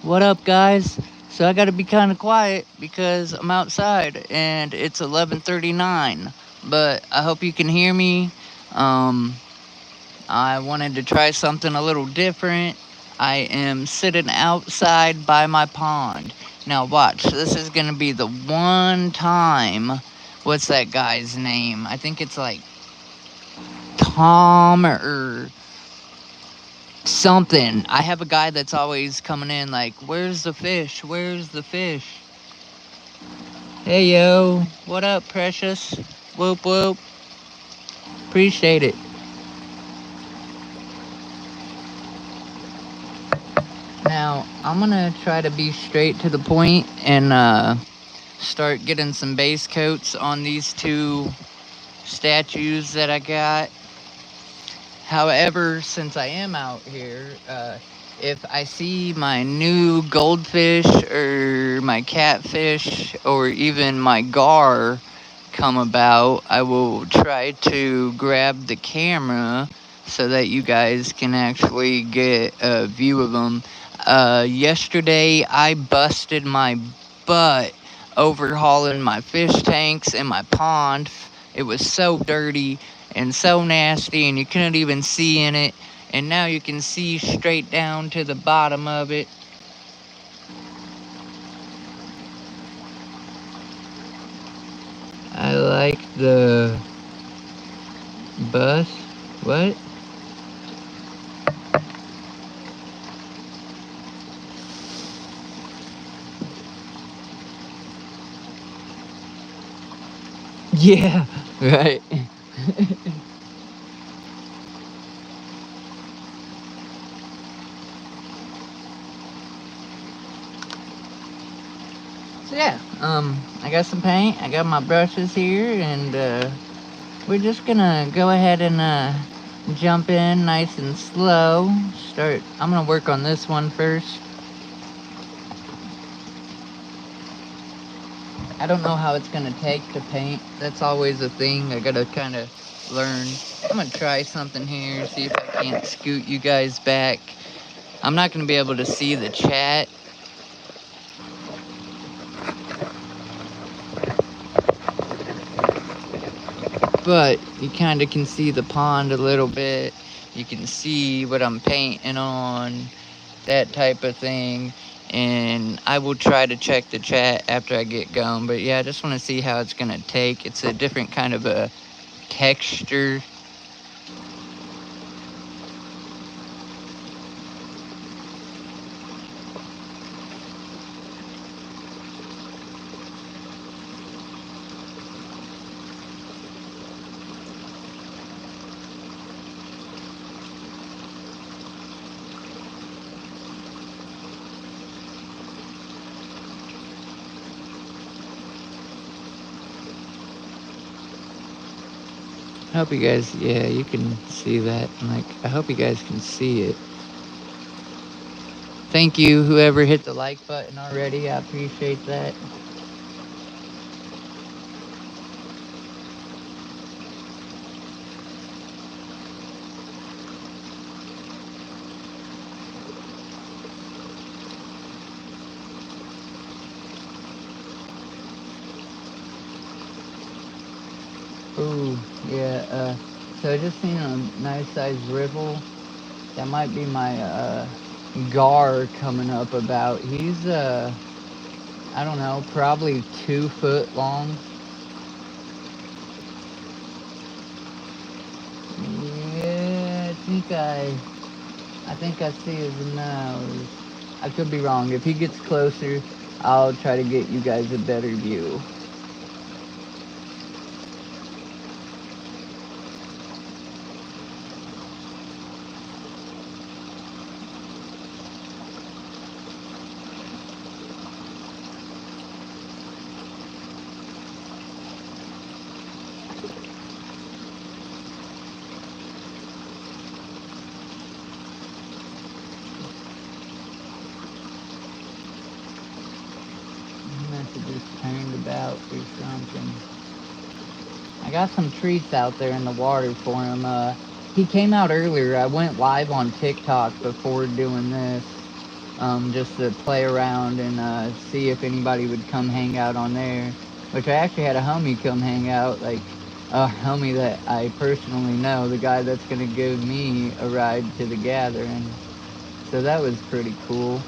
What up, guys? So I gotta be kind of quiet because I'm outside and it's 11:39. But I hope you can hear me. Um, I wanted to try something a little different. I am sitting outside by my pond. Now watch. This is gonna be the one time. What's that guy's name? I think it's like Tom or something. I have a guy that's always coming in like, "Where's the fish? Where's the fish?" Hey yo, what up, precious? Whoop whoop. Appreciate it. Now, I'm gonna try to be straight to the point and start getting some base coats on these two statues that I got. However, since I am out here, if I see my new goldfish or my catfish or even my gar come about, I will try to grab the camera so that you guys can actually get a view of them. Yesterday, I busted my butt overhauling my fish tanks in my pond. It was so dirty and so nasty, and you couldn't even see in it. And now you can see straight down to the bottom of it. I like the bus. What? Yeah, right. So yeah, I got some paint. I got my brushes here, and we're just gonna go ahead and jump in nice and slow. Start. I'm gonna work on this one first. I don't know how it's gonna take to paint. That's always a thing. I gotta kind of learn. I'm gonna try something here. See if I can't scoot you guys back. I'm not gonna be able to see the chat, but you kind of can see the pond a little bit. You can see what I'm painting on, that type of thing. And I will try to check the chat after I get going. But yeah, I just want to see how it's gonna take. It's a different kind of a texture. I hope you guys, yeah, you can see that. Like, I hope you guys can see it. Thank you, whoever hit the like button already. I appreciate that. Ooh, yeah, so I just seen a nice sized ripple. That might be my, gar coming up about. He's, I don't know, probably 2 foot long. Yeah, I think I see his nose. I could be wrong. If he gets closer, I'll try to get you guys a better view. He must have just turned about or something. I got some treats out there in the water for him. He came out earlier. I went live on TikTok before doing this. just to play around and see if anybody would come hang out on there. Which I actually had a homie come hang out, like a homie that I personally know, the guy that's gonna give me a ride to the gathering. So that was pretty cool.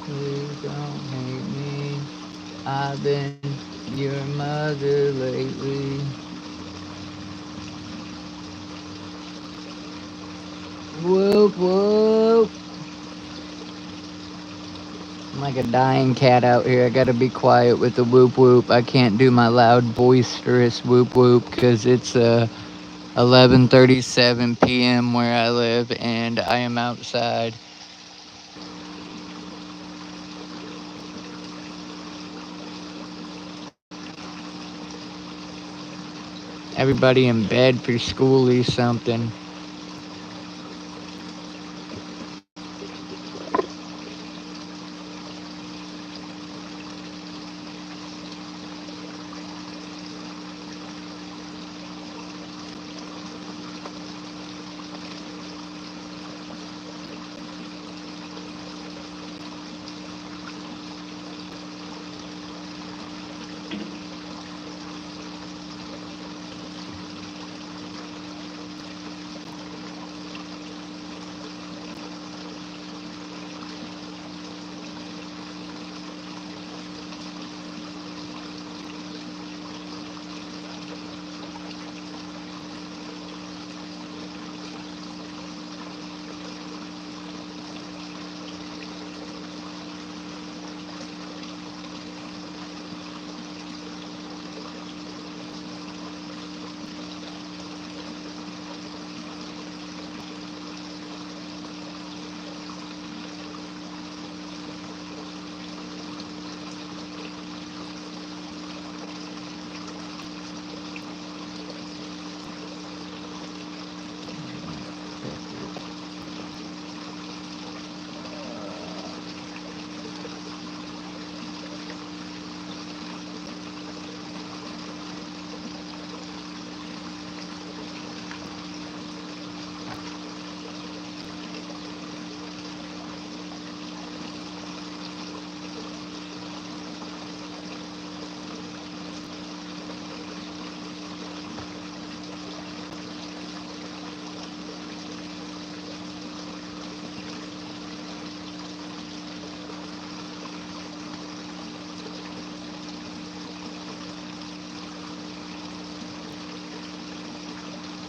Please don't hate me. I've been your mother lately. Whoop whoop. I'm like a dying cat out here. I gotta be quiet with the whoop whoop. I can't do my loud, boisterous whoop whoop because it's 11:37 p.m. where I live, and I am outside. Everybody in bed for schooly something.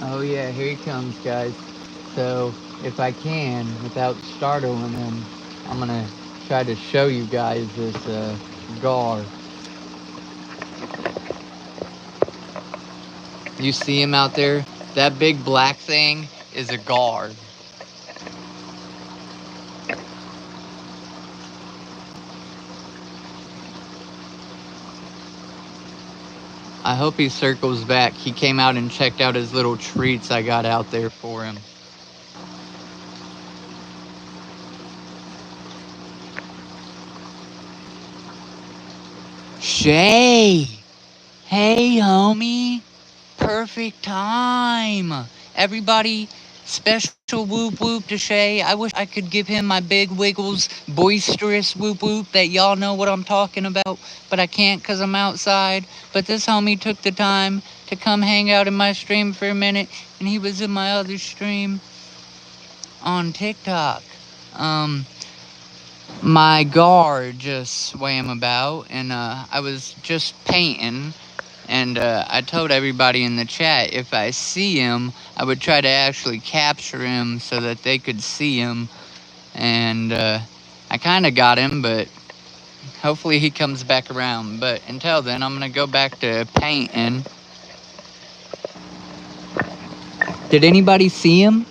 Oh yeah, here he comes, guys. So if I can, without startling him, I'm gonna try to show you guys this gar. You see him out there? That big black thing is a gar. I hope he circles back. He came out and checked out his little treats I got out there for him. Shay! Hey, homie! Perfect time! Everybody, special whoop whoop to Shay. I wish I could give him my big wiggles, boisterous whoop whoop that y'all know what I'm talking about, but I can't because I'm outside. But this homie took the time to come hang out in my stream for a minute, and he was in my other stream on TikTok. Um, my guard just swam about, and I was just painting. And I told everybody in the chat if I see him, I would try to actually capture him so that they could see him. And I kind of got him, but hopefully he comes back around. But until then, I'm going to go back to painting. Did anybody see him?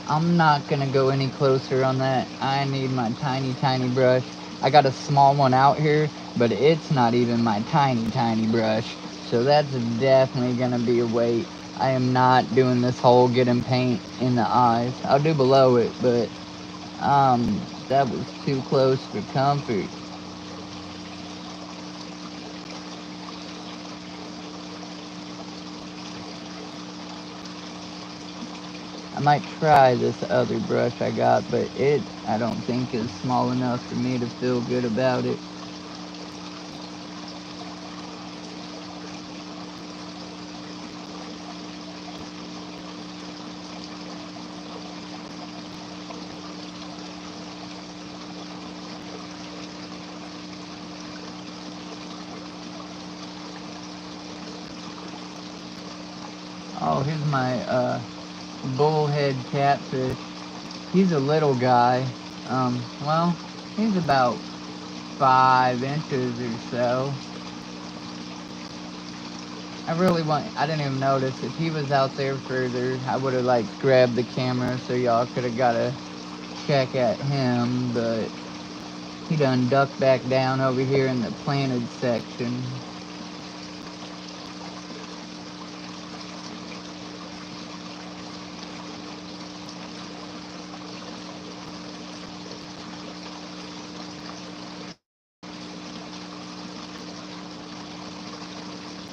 I'm not gonna go any closer on that. I need my tiny brush. I got a small one out here, but it's not even my tiny brush. So that's definitely gonna be a wait. I am not doing this whole getting paint in the eyes. I'll do below it, but that was too close for comfort. I might try this other brush I got, but I don't think is small enough for me to feel good about it. Oh, here's my bullhead catfish. He's a little guy. Well, he's about 5 inches or so. I didn't even notice. If he was out there further, I would have like grabbed the camera so y'all could have got a check at him, but he done ducked back down over here in the planted section.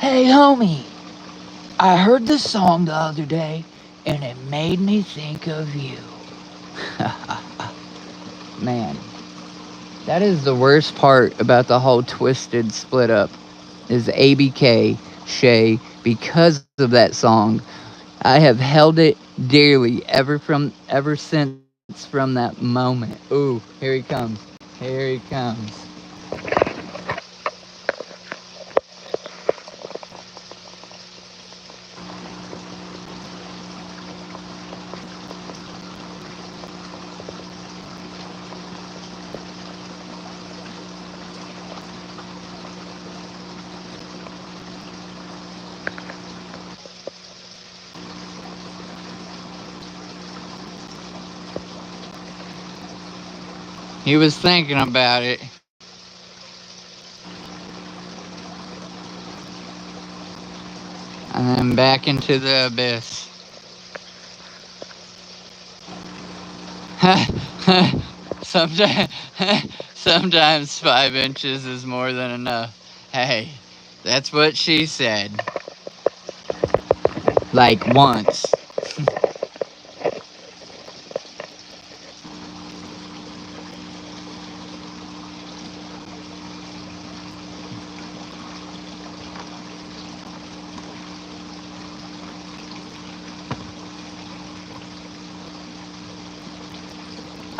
Hey, homie, I heard this song the other day, and it made me think of you. Man, that is the worst part about the whole Twisted split up, is ABK, Shay, because of that song. I have held it dearly ever since from that moment. Ooh, here he comes. Here he comes. He was thinking about it. back into the abyss. sometimes, sometimes 5 inches is more than enough. Hey, that's what she said. Like once.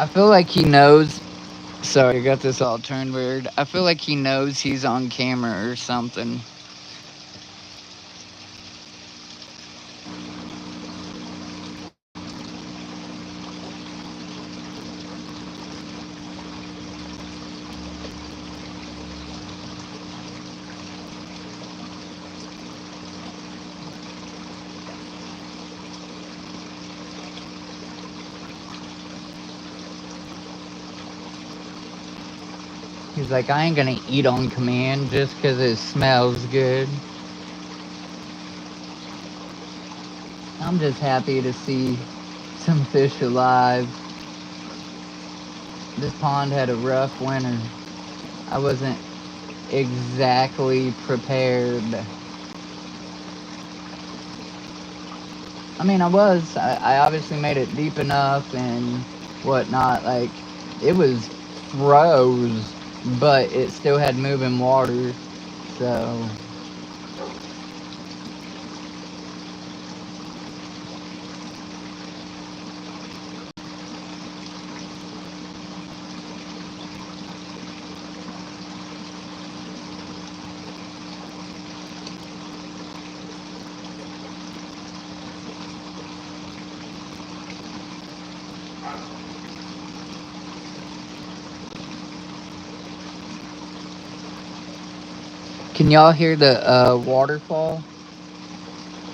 I feel like he knows. Sorry, I got this all turned weird. I feel like he knows he's on camera or something. He's like, I ain't gonna eat on command just 'cause it smells good. I'm just happy to see some fish alive. This pond had a rough winter. I wasn't exactly prepared. I mean, I was. I obviously made it deep enough and whatnot. Like, it was froze, but it still had moving water. So, can y'all hear the waterfall?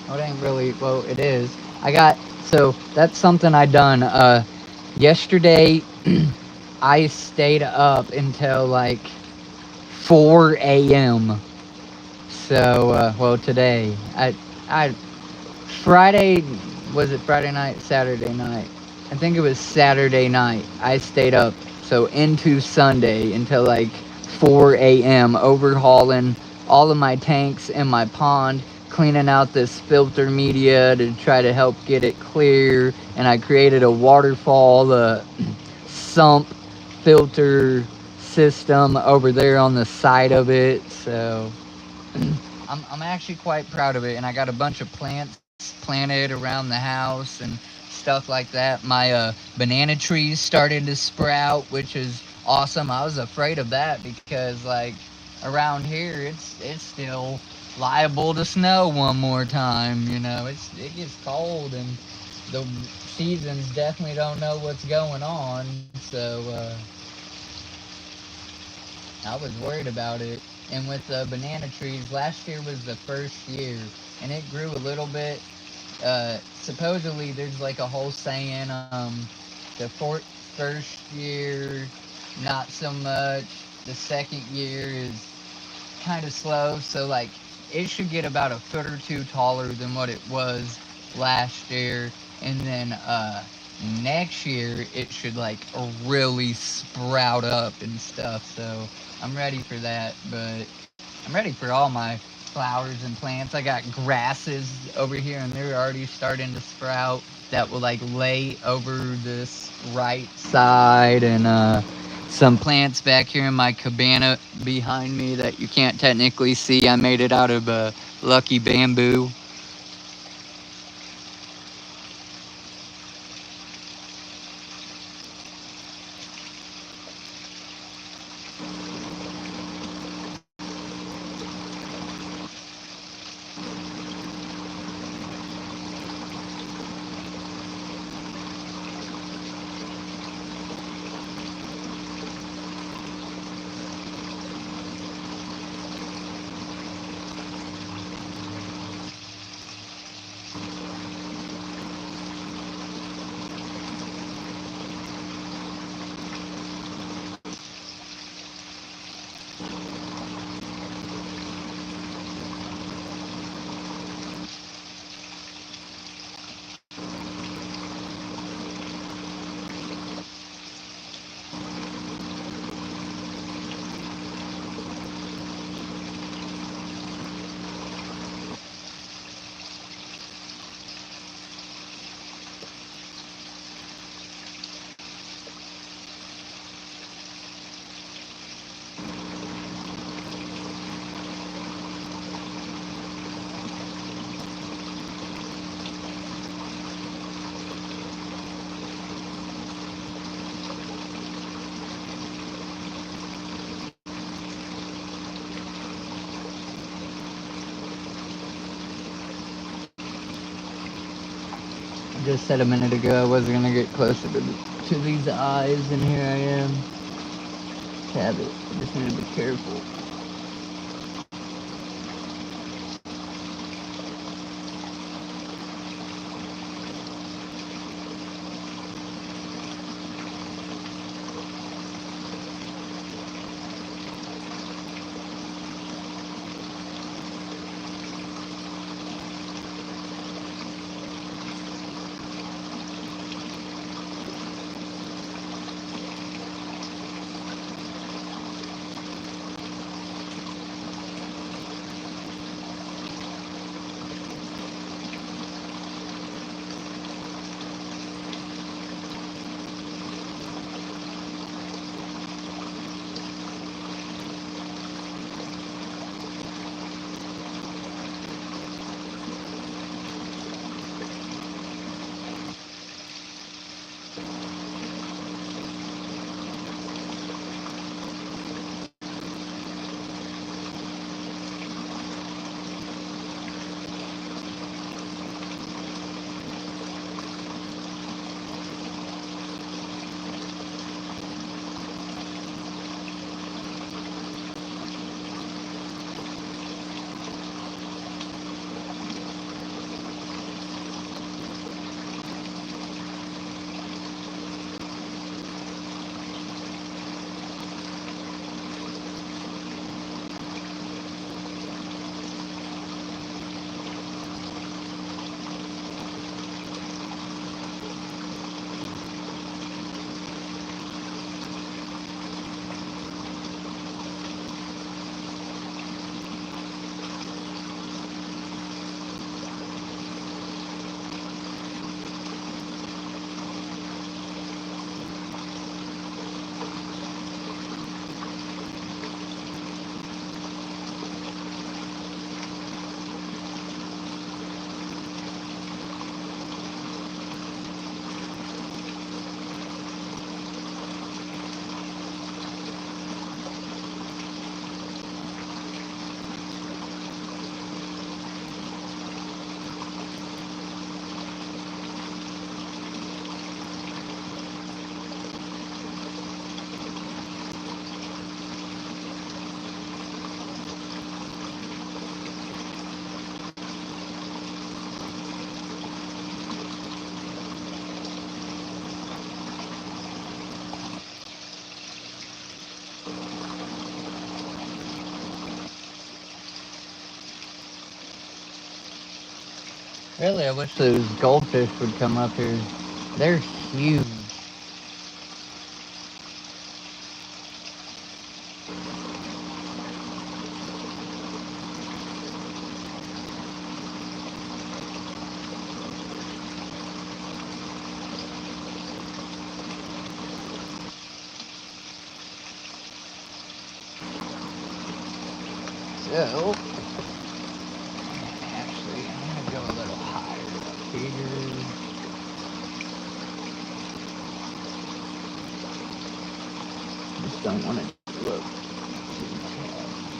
Oh, it ain't really. Well, it is. I got. So, that's something I done. Yesterday, I stayed up until like 4 a.m. So, well, today, I Friday, was it Friday night, Saturday night? I think it was Saturday night. I stayed up, so into Sunday until like 4 a.m. overhauling all of my tanks in my pond, cleaning out this filter media to try to help get it clear. And I created a waterfall, sump filter system over there on the side of it. So I'm actually quite proud of it, and I got a bunch of plants planted around the house and stuff like that. My banana trees started to sprout, which is awesome. I was afraid of that because like around here it's still liable to snow one more time. You know, it gets cold and the seasons definitely don't know what's going on. So I was worried about it. And with the banana trees, last year was the first year, and it grew a little bit. Supposedly, there's like a whole saying, the first year, not so much. The second year is kind of slow, so like it should get about a foot or two taller than what it was last year, and then next year it should like really sprout up and stuff. So I'm ready for that, but I'm ready for all my flowers and plants. I got grasses over here and they're already starting to sprout that will like lay over this right side, and some plants back here in my cabana behind me that you can't technically see. I made it out of lucky bamboo. just said a minute ago I wasn't gonna get closer to these eyes, and here I am. Have it. I just need to be careful. Really, I wish those goldfish would come up here. They're huge. So, actually, I'm gonna go a little higher up here. Just don't want it to look too tough.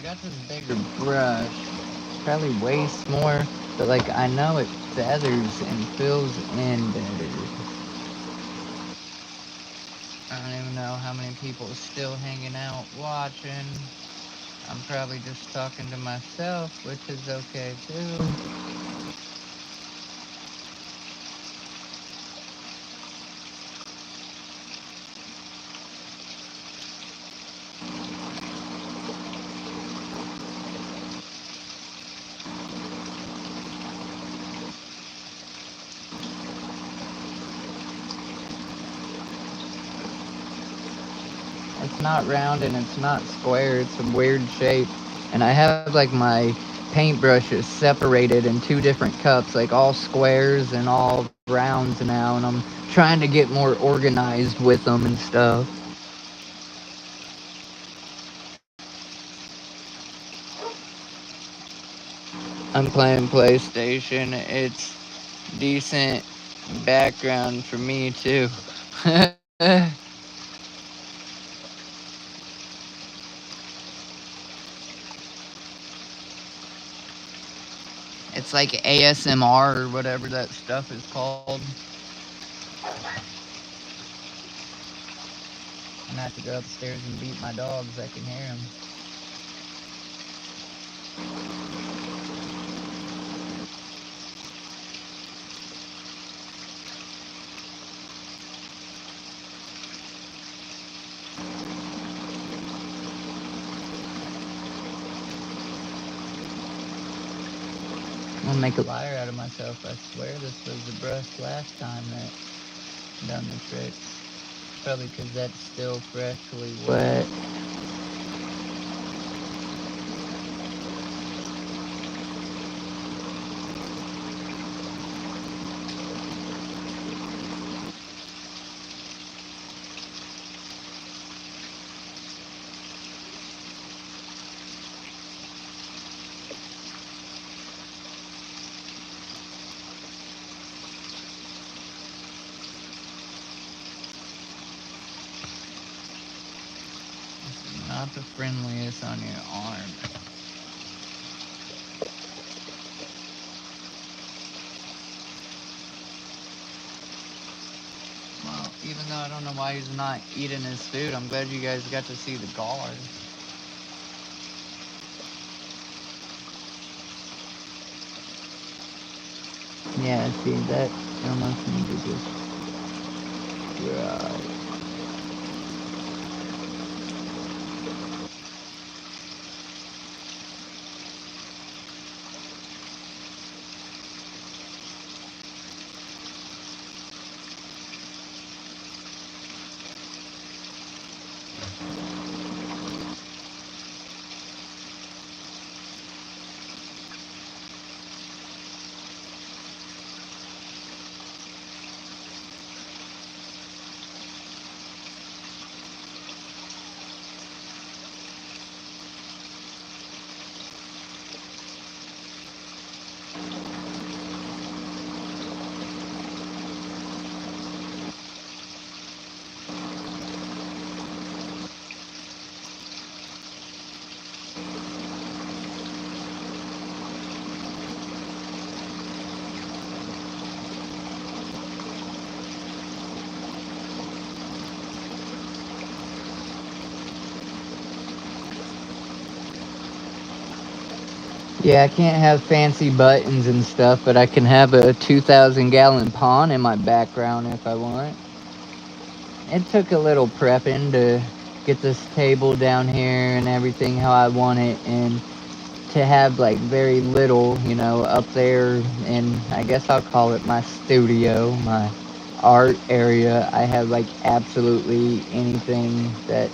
got this bigger brush. Probably wastes more, but like I know it feathers and fills in better. I don't even know how many people are still hanging out watching. I'm probably just talking to myself, which is okay too. It's not round and it's not square. It's a weird shape. And I have like my paintbrushes separated in two different cups, like all squares and all rounds now. And I'm trying to get more organized with them and stuff. I'm playing PlayStation. It's decent background for me too. It's like ASMR or whatever that stuff is called. I'm gonna have to go upstairs and beat my dogs. I can hear them. I'm gonna make a liar out of myself. I swear this was the brush last time that done the trick. Probably because that's still freshly wet. Not the friendliest on your arm. Well, even though I don't know why he's not eating his food, I'm glad you guys got to see the guard. Yeah, see, that almost need to just dry. Yeah, I can't have fancy buttons and stuff, but I can have a 2,000-gallon pond in my background if I want. It took a little prepping to get this table down here and everything how I want it, and to have like very little, up there, and I guess I'll call it my studio, my art area. I have like absolutely anything that,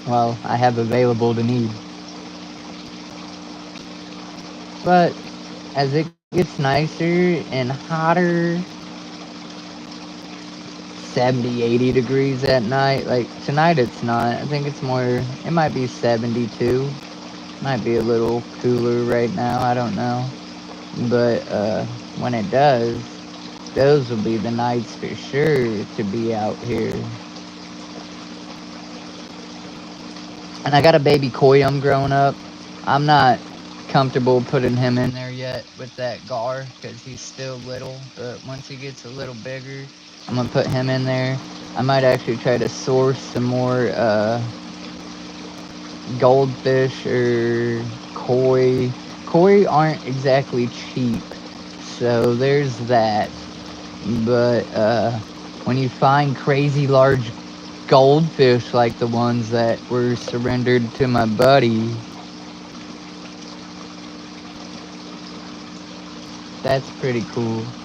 well, I have available to need. But as it gets nicer and hotter, 70, 80 degrees at night, like tonight it's not. I think it's more, it might be 72. Might be a little cooler right now, I don't know. But when it does, those will be the nights for sure to be out here. And I got a baby koyum growing up. I'm not comfortable putting him in there yet with that gar because he's still little. But once he gets a little bigger, I'm gonna put him in there. I might actually try to source some more goldfish or koi. Koi aren't exactly cheap, so there's that. But when you find crazy large goldfish like the ones that were surrendered to my buddy, that's pretty cool.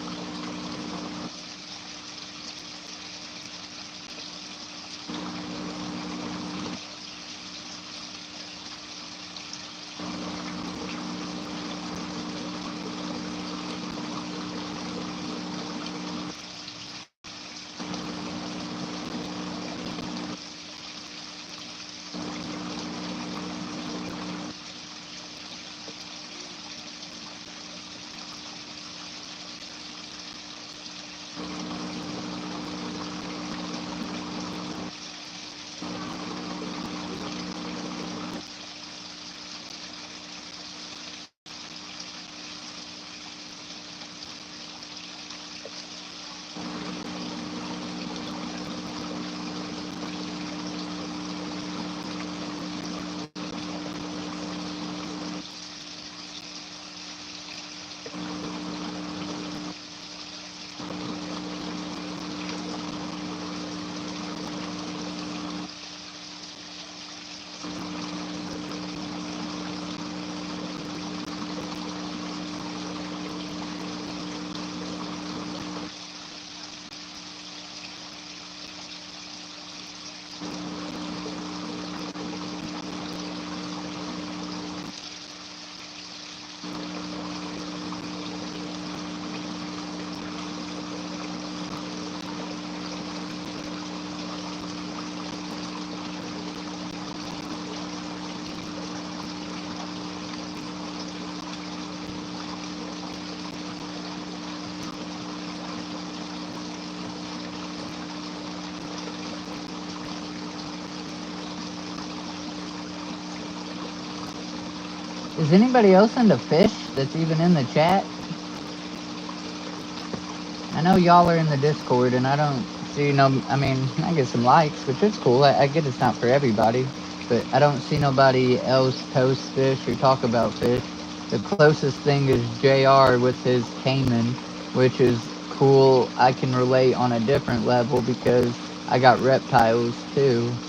Is anybody else into fish that's even in the chat? I know y'all are in the Discord, and I don't see no. I mean, I get some likes, which is cool. I get it's not for everybody, but I don't see nobody else post fish or talk about fish. The closest thing is JR with his Cayman, which is cool. I can relate on a different level because I got reptiles too.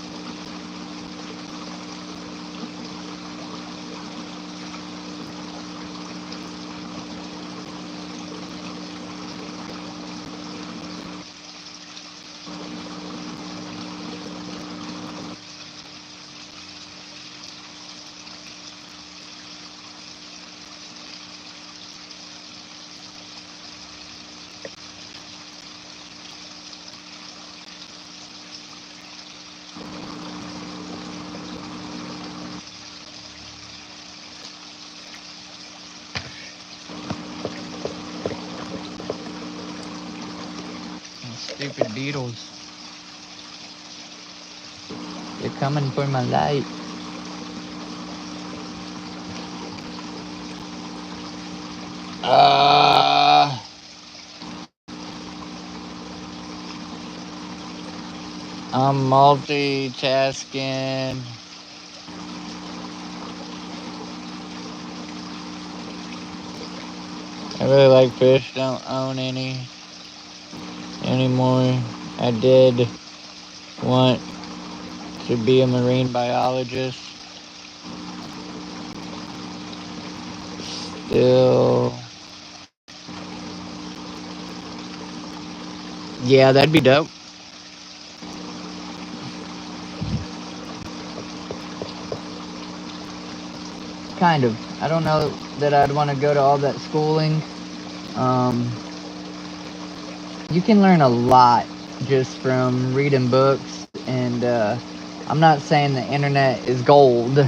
Stupid beetles. They're coming for my light. I'm multitasking. I really like fish. Don't own any anymore. I did want to be a marine biologist. Still. Yeah, that'd be dope. Kind of. I don't know that I'd want to go to all that schooling. You can learn a lot just from reading books, and I'm not saying the internet is gold.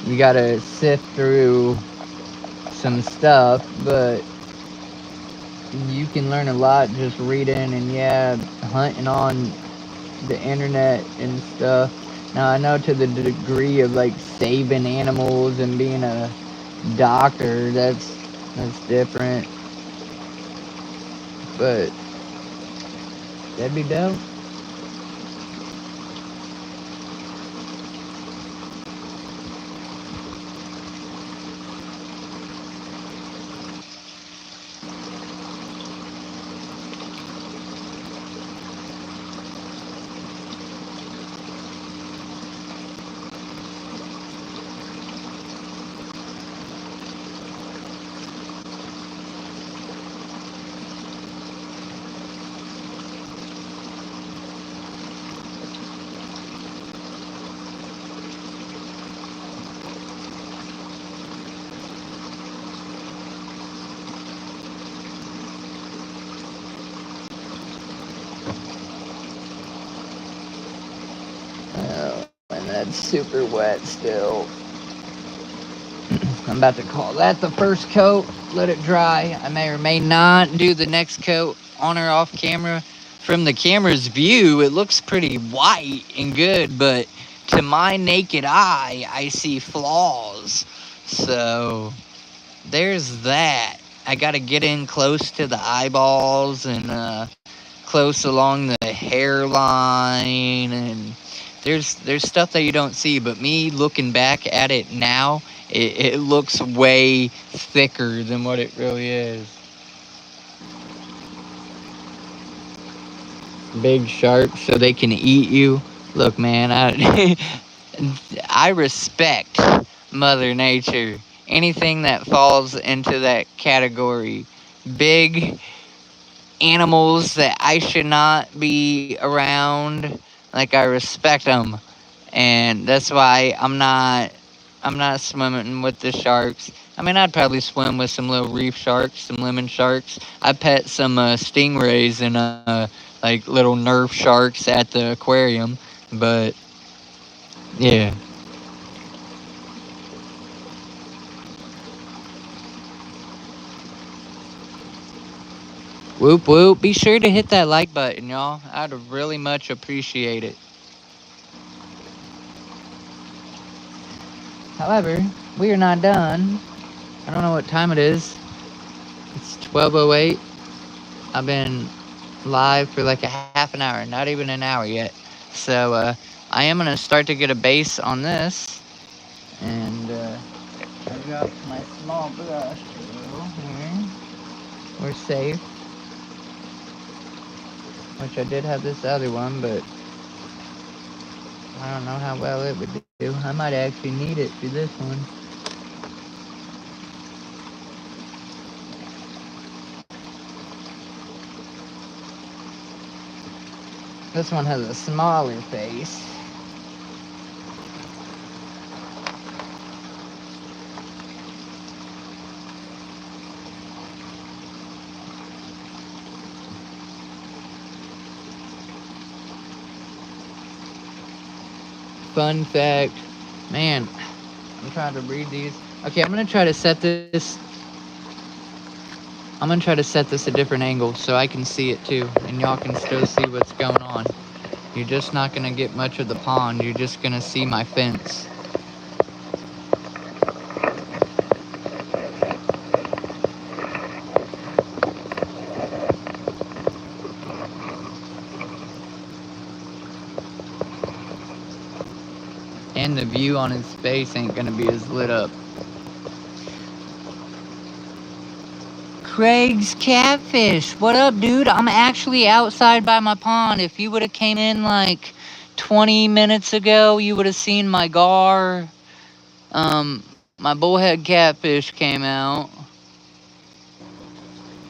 You gotta sift through some stuff, but you can learn a lot just reading and hunting on the internet and stuff. Now I know to the degree of like saving animals and being a doctor, that's different. But that'd be dope. Oh, and that's super wet still. I'm about to call that the first coat. Let it dry. I may or may not do the next coat on or off camera. From the camera's view, it looks pretty white and good, but to my naked eye, I see flaws. So there's that. I got to get in close to the eyeballs and close along the hairline, and there's stuff that you don't see. But me looking back at it now, it looks way thicker than what it really is. Big sharks so they can eat you. Look, man, I respect Mother Nature. Anything that falls into that category, big animals that I should not be around, like I respect them, and that's why I'm not swimming with the sharks. I mean, I'd probably swim with some little reef sharks, some lemon sharks. I pet some stingrays and like little Nerf sharks at the aquarium, but yeah. Whoop whoop! Be sure to hit that like button, y'all. I'd really much appreciate it. However, we are not done. I don't know what time it is. It's 12:08. I've been live for like a half an hour, not even an hour yet. So I am gonna start to get a base on this, and I got my small brush here. We're safe. Which I did have this other one, but I don't know how well it would do. I might actually need it for this one. This one has a smaller face. Fun fact, man, I'm trying to read these. Okay, I'm gonna try to set this. I'm gonna try to set this a different angle so I can see it too, and y'all can still see what's going on. You're just not gonna get much of the pond. You're just gonna see my fence. And the view on his face ain't gonna be as lit up. Craig's Catfish. What up, dude? I'm actually outside by my pond. If you would have came in like 20 minutes ago, you would have seen my gar. My bullhead catfish came out.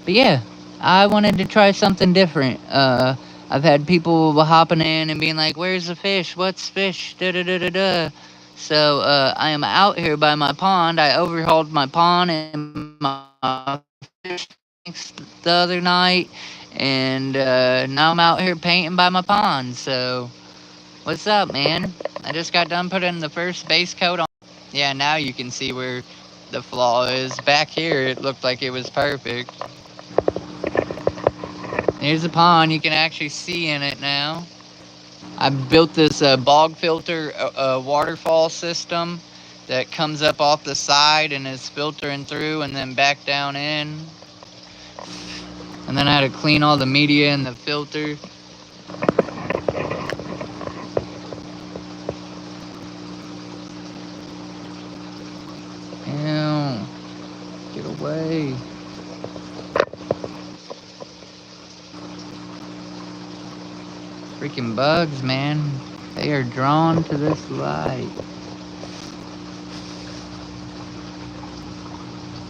But yeah, I wanted to try something different. I've had people hopping in and being like, "Where's the fish? What's fish?" Da da da da da. So I am out here by my pond. I overhauled my pond and my fish tanks the other night, and now I'm out here painting by my pond. So what's up, man? I just got done putting the first base coat on. Yeah, now you can see where the flaw is. Back here, it looked like it was perfect. Here's a pond you can actually see in it now. I built this bog filter waterfall system that comes up off the side and is filtering through and then back down in. And then I had to clean all the media in the filter. Ew, get away. Freaking bugs, man. They are drawn to this light.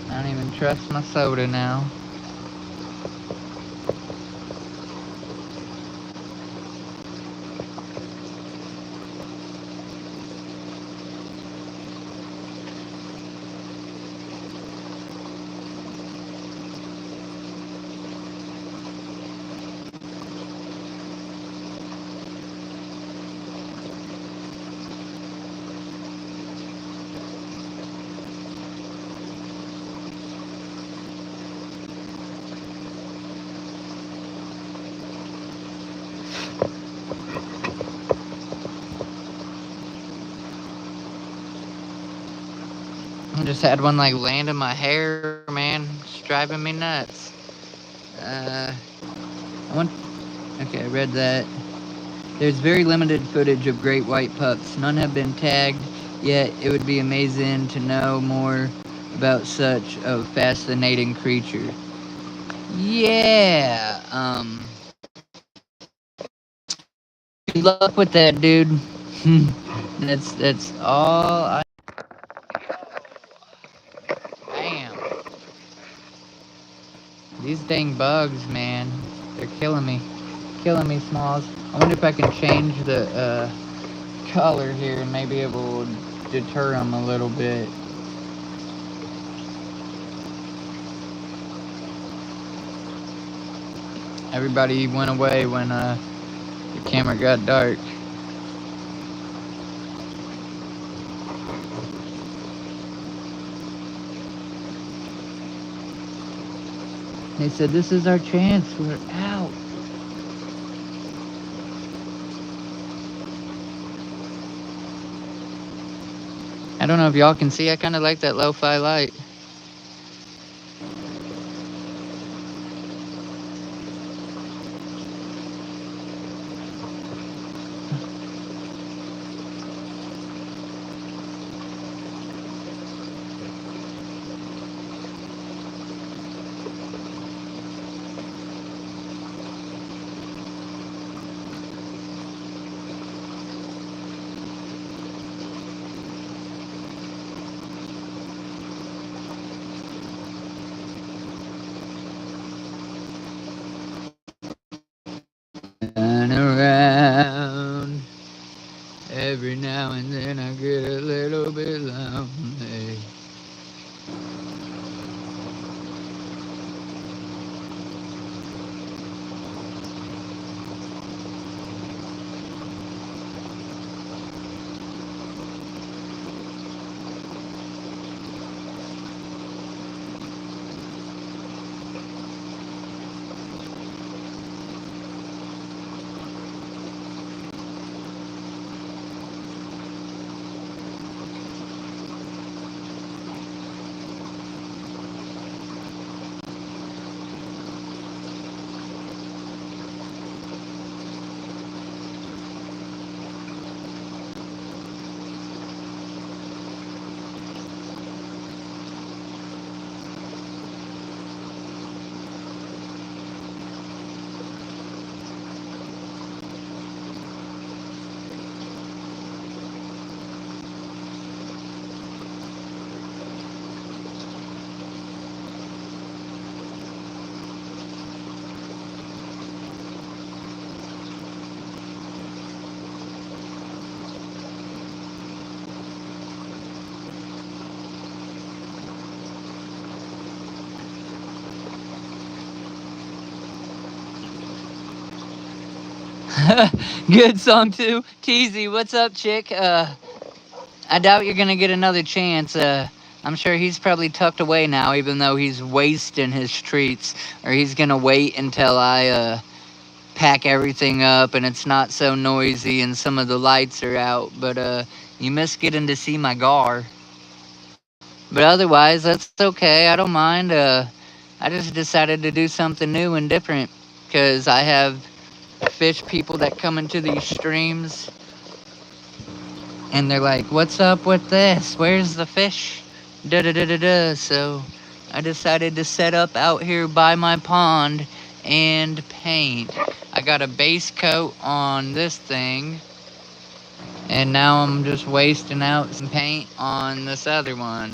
I don't even trust my soda now. I just had one like land in my hair, man. It's driving me nuts. I want. Okay, I read that. There's very limited footage of great white pups. None have been tagged yet. It would be amazing to know more about such a fascinating creature. Yeah. Good luck with that, dude. That's all I. Damn. These dang bugs, man. They're killing me. Killing me, Smalls. I wonder if I can change the color here and maybe it will deter them a little bit. Everybody went away when the camera got dark. They said, this is our chance. We're out. I don't know if y'all can see. I kind of like that lo-fi light. Turn around. Every now and then I get a little bit lonely. Good song too. Teasy, what's up, chick? I doubt you're gonna get another chance. I'm sure he's probably tucked away now, even though he's wasting his treats. Or he's gonna wait until I pack everything up and it's not so noisy and some of the lights are out. But you miss getting to see my gar. But otherwise, that's okay. I don't mind. I just decided to do something new and different because I have fish people that come into these streams and they're like, "What's up with this? Where's the fish?" Da da da da da. So I decided to set up out here by my pond and paint. I got a base coat on this thing, and now I'm just wasting out some paint on this other one.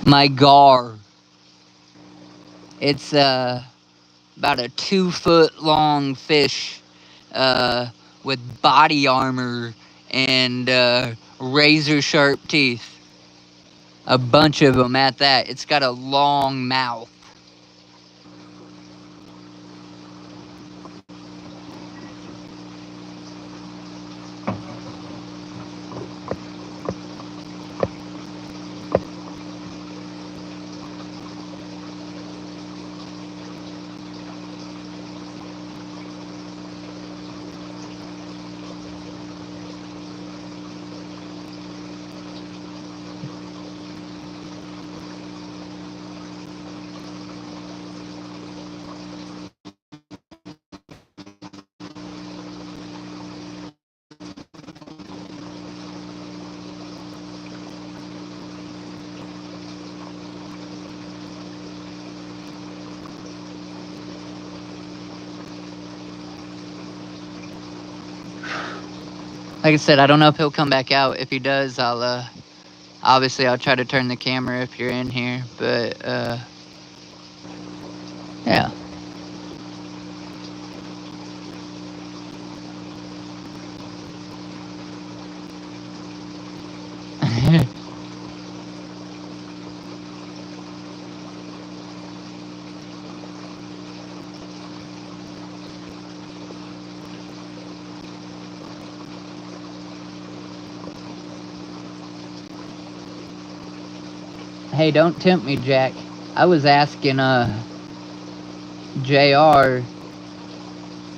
My gar. It's about a 2 foot long fish with body armor and razor sharp teeth. A bunch of them at that. It's got a long mouth. Like I said, I don't know if he'll come back out. If he does, I'll obviously I'll try to turn the camera if you're in here. But yeah. Hey, don't tempt me, Jack. I was asking JR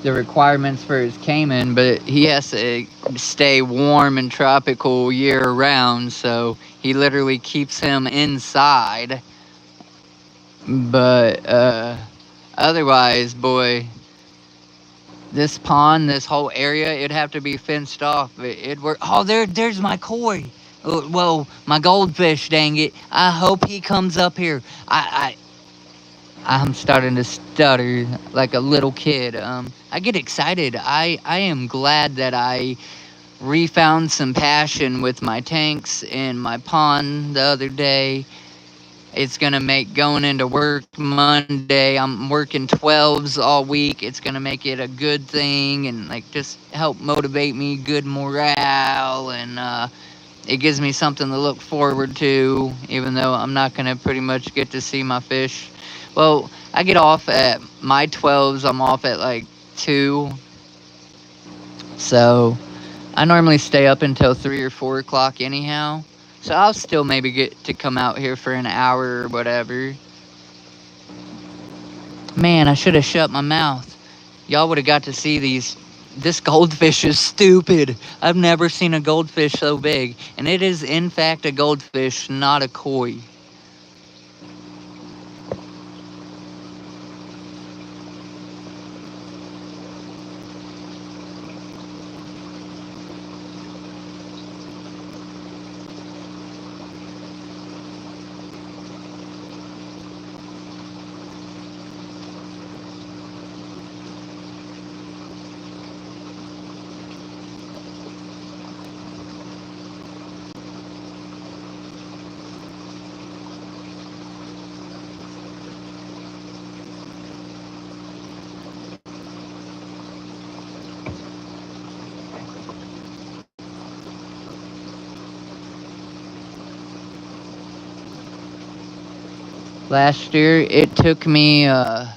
the requirements for his Cayman, but he has to stay warm and tropical year round, so he literally keeps him inside. But otherwise, boy, this pond, this whole area, it'd have to be fenced off. It'd work. Oh, there's my koi. Well, my goldfish, dang it. I hope he comes up here. I'm starting to stutter like a little kid. I get excited. I am glad that I refound some passion with my tanks and my pond the other day. It's gonna make going into work Monday. I'm working 12s all week. It's gonna make it a good thing and like just help motivate me, good morale, and it gives me something to look forward to, even though I'm not going to pretty much get to see my fish. Well, I get off at my 12s, I'm off at like 2. So I normally stay up until 3 or 4 o'clock anyhow. So I'll still maybe get to come out here for an hour or whatever. Man, I should have shut my mouth. Y'all would have got to see these. This goldfish is stupid. I've never seen a goldfish so big. And it is, in fact, a goldfish, not a koi. Last year, it took me, man,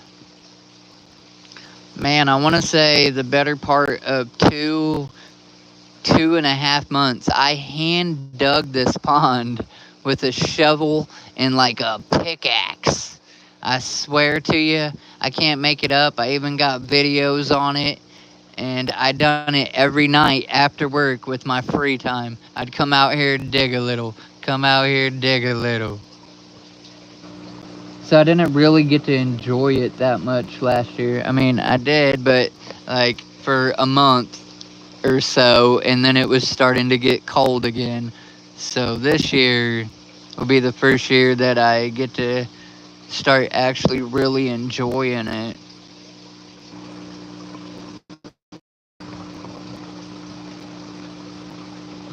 I want to say the better part of 2.5 months. I hand dug this pond with a shovel and like a pickaxe. I swear to you, I can't make it up. I even got videos on it, and I done it every night after work with my free time. I'd come out here to dig a little, come out here to dig a little. So I didn't really get to enjoy it that much last year. I mean, I did, but like for a month or so, and then it was starting to get cold again. So this year will be the first year that I get to start actually really enjoying it.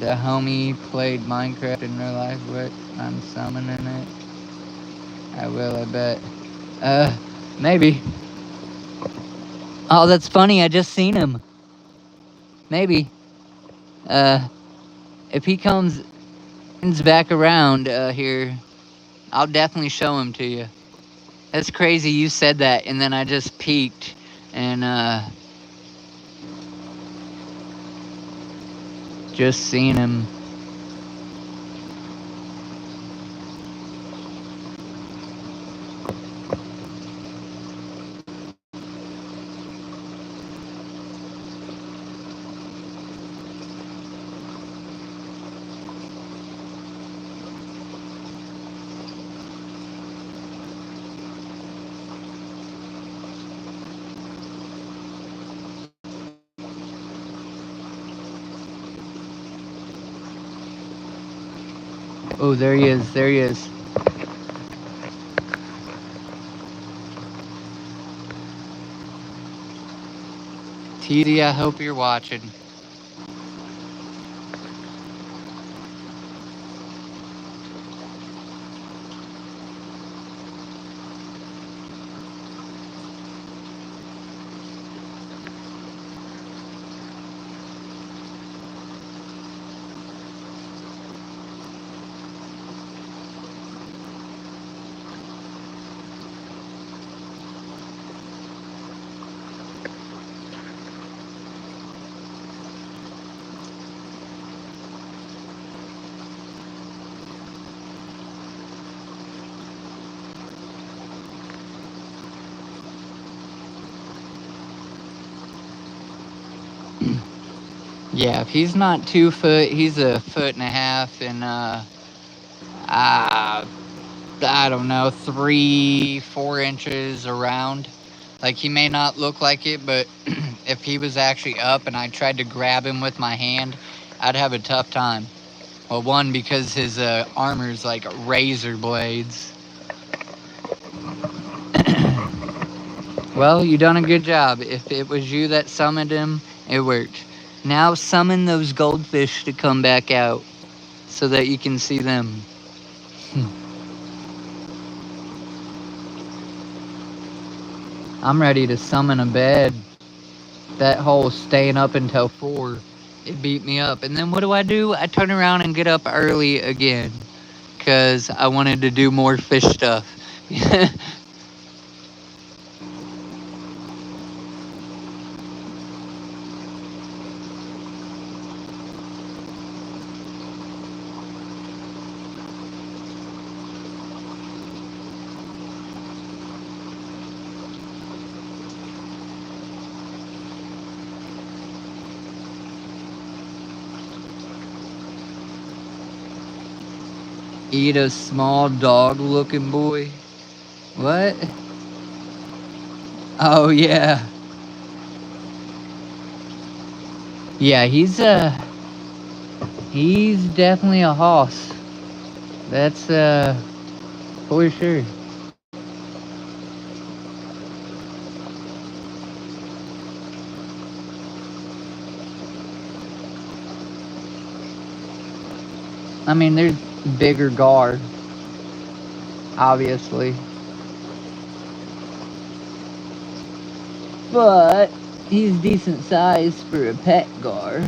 The homie played Minecraft in real life. What? I'm summoning it. I will, I bet. Uh, maybe. Oh, that's funny. I just seen him. Maybe. Uh, if he comes back around here, I'll definitely show him to you. That's crazy you said that, and then I just peeked and just seen him. Oh, there he is. There he is. TZ, I hope you're watching. Yeah, if he's not 2 foot, he's a foot and a half, and uh I don't know, 3, 4 inches around. Like he may not look like it, but if he was actually up and I tried to grab him with my hand, I'd have a tough time. Well, one, because his armor's like razor blades. Well, you done a good job. If it was you that summoned him, it worked. Now summon those goldfish to come back out so that you can see them. I'm ready to summon a bed. That whole staying up until 4, it beat me up. And then what do? I turn around and get up early again because I wanted to do more fish stuff. Eat a small dog looking boy. What? Oh yeah. Yeah, he's definitely a hoss. That's for sure. I mean, there's bigger gar, obviously. But he's decent size for a pet gar.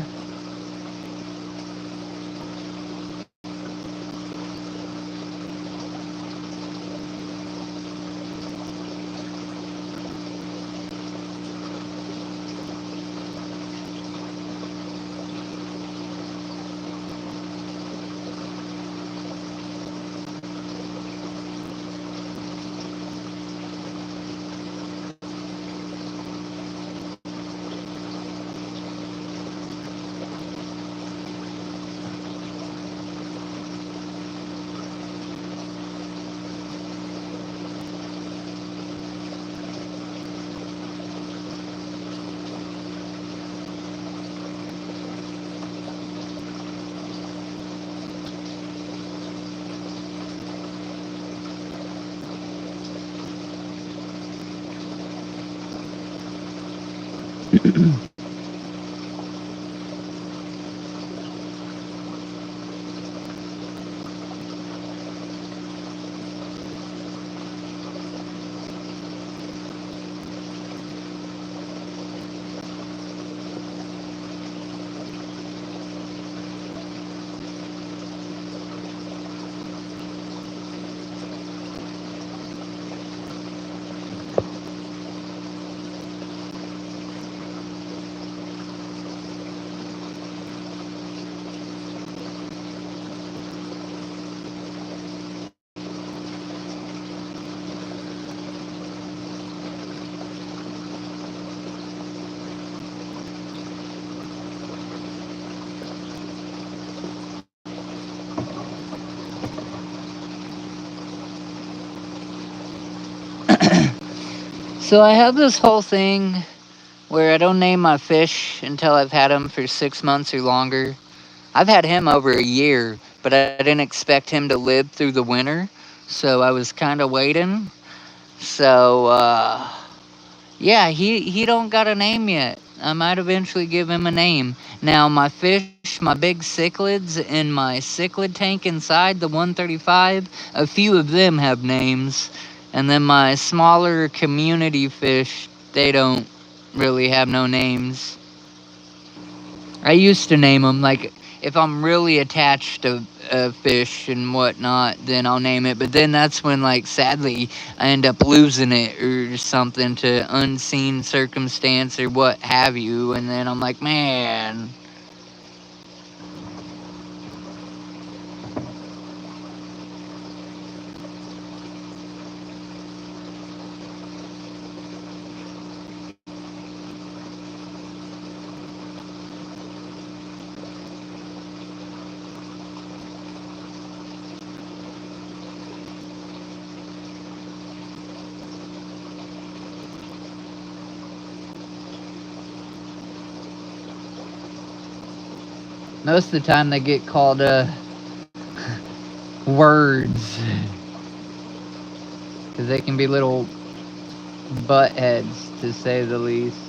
So I have this whole thing where I don't name my fish until I've had them for 6 months or longer. I've had him over a year, but I didn't expect him to live through the winter, so I was kind of waiting. So yeah, he don't got a name yet. I might eventually give him a name. Now my fish, my big cichlids in my cichlid tank inside the 135, a few of them have names, and then my smaller community fish, they don't really have no names. I used to name them like if I'm really attached to a fish and whatnot, then I'll name it. But then that's when, like, sadly, I end up losing it or something to unseen circumstance or what have you, and then I'm like, man. Most of the time they get called words because they can be little butt heads to say the least.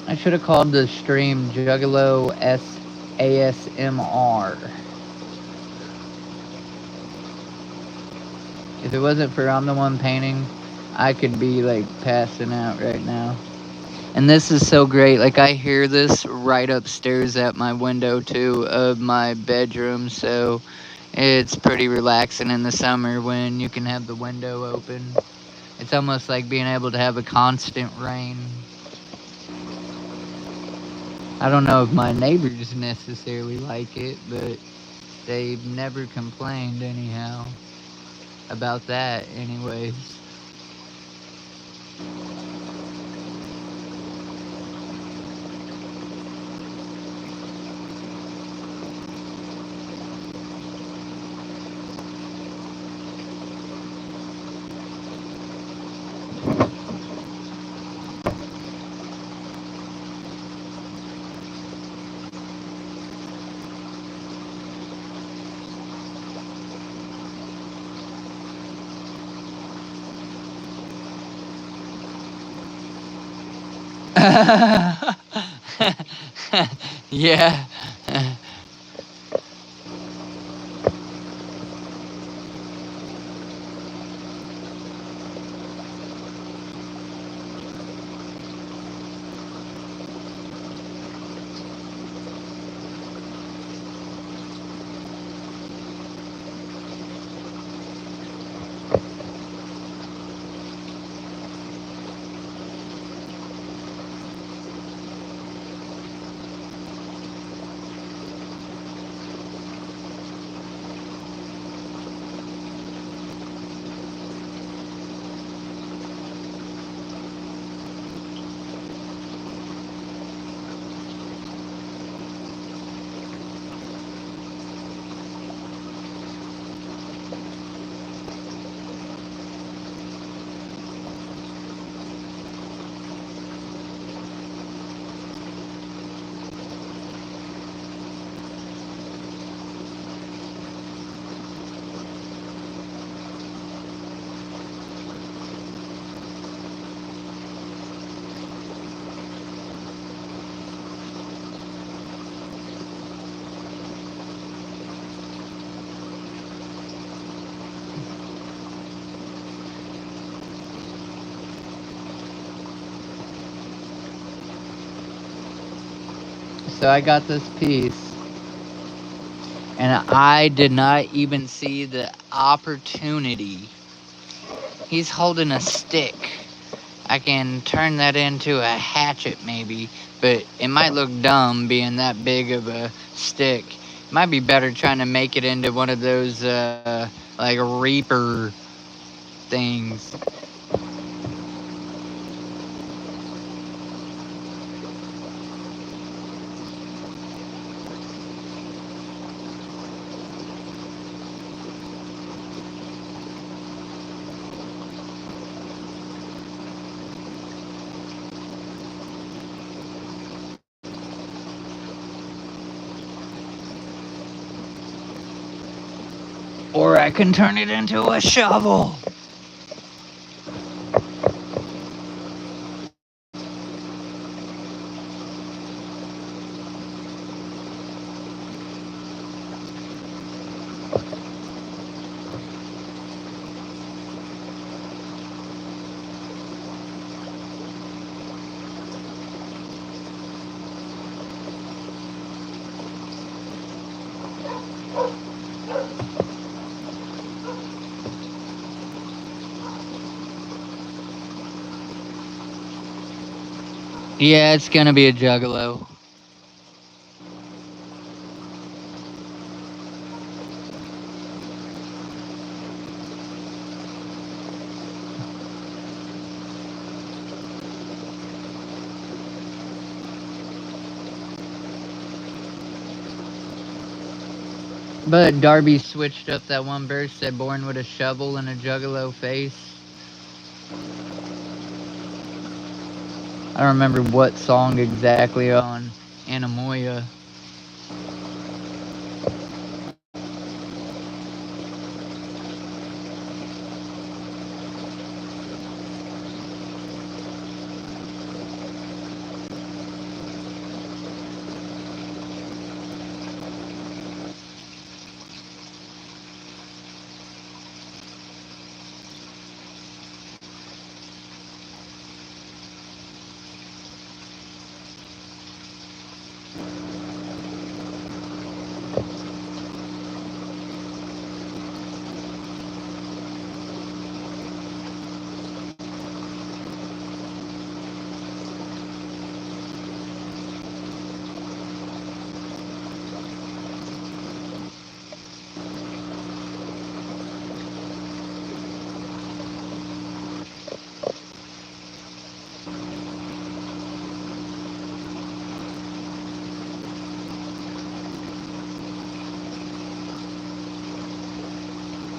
I should have called the stream Juggalo ASMR. If it wasn't for I'm the one painting, I could be like passing out right now. And this is so great. Like I hear this right upstairs at my window too of my bedroom, so it's pretty relaxing in the summer when you can have the window open. It's almost like being able to have a constant rain. I don't know if my neighbors necessarily like it, but they've never complained anyhow about that anyways. Yeah. So I got this piece, and I did not even see the opportunity. He's holding a stick. I can turn that into a hatchet maybe, but it might look dumb being that big of a stick. Might be better trying to make it into one of those like reaper things. Or I can turn it into a shovel. Yeah, it's gonna be a juggalo. But Darby switched up that one verse, said born with a shovel and a juggalo face. I don't remember what song exactly on Anamoya.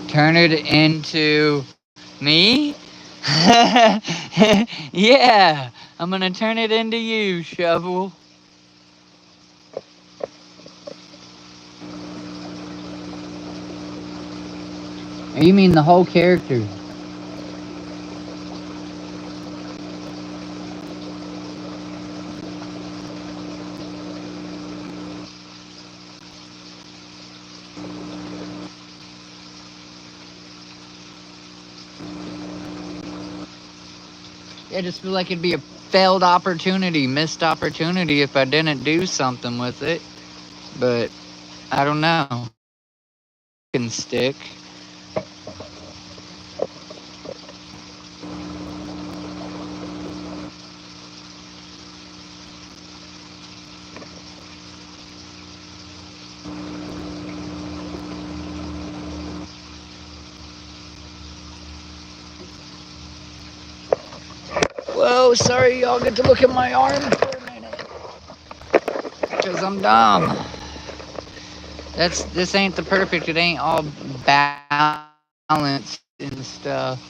Turn it into me? Yeah, I'm gonna turn it into you, Shovel. You mean the whole character? I just feel like it'd be a failed opportunity, missed opportunity if I didn't do something with it. But I don't know. Can stick. Whoa, sorry, y'all get to look at my arm for a minute. Because I'm dumb. This ain't the perfect. It ain't all balanced and stuff.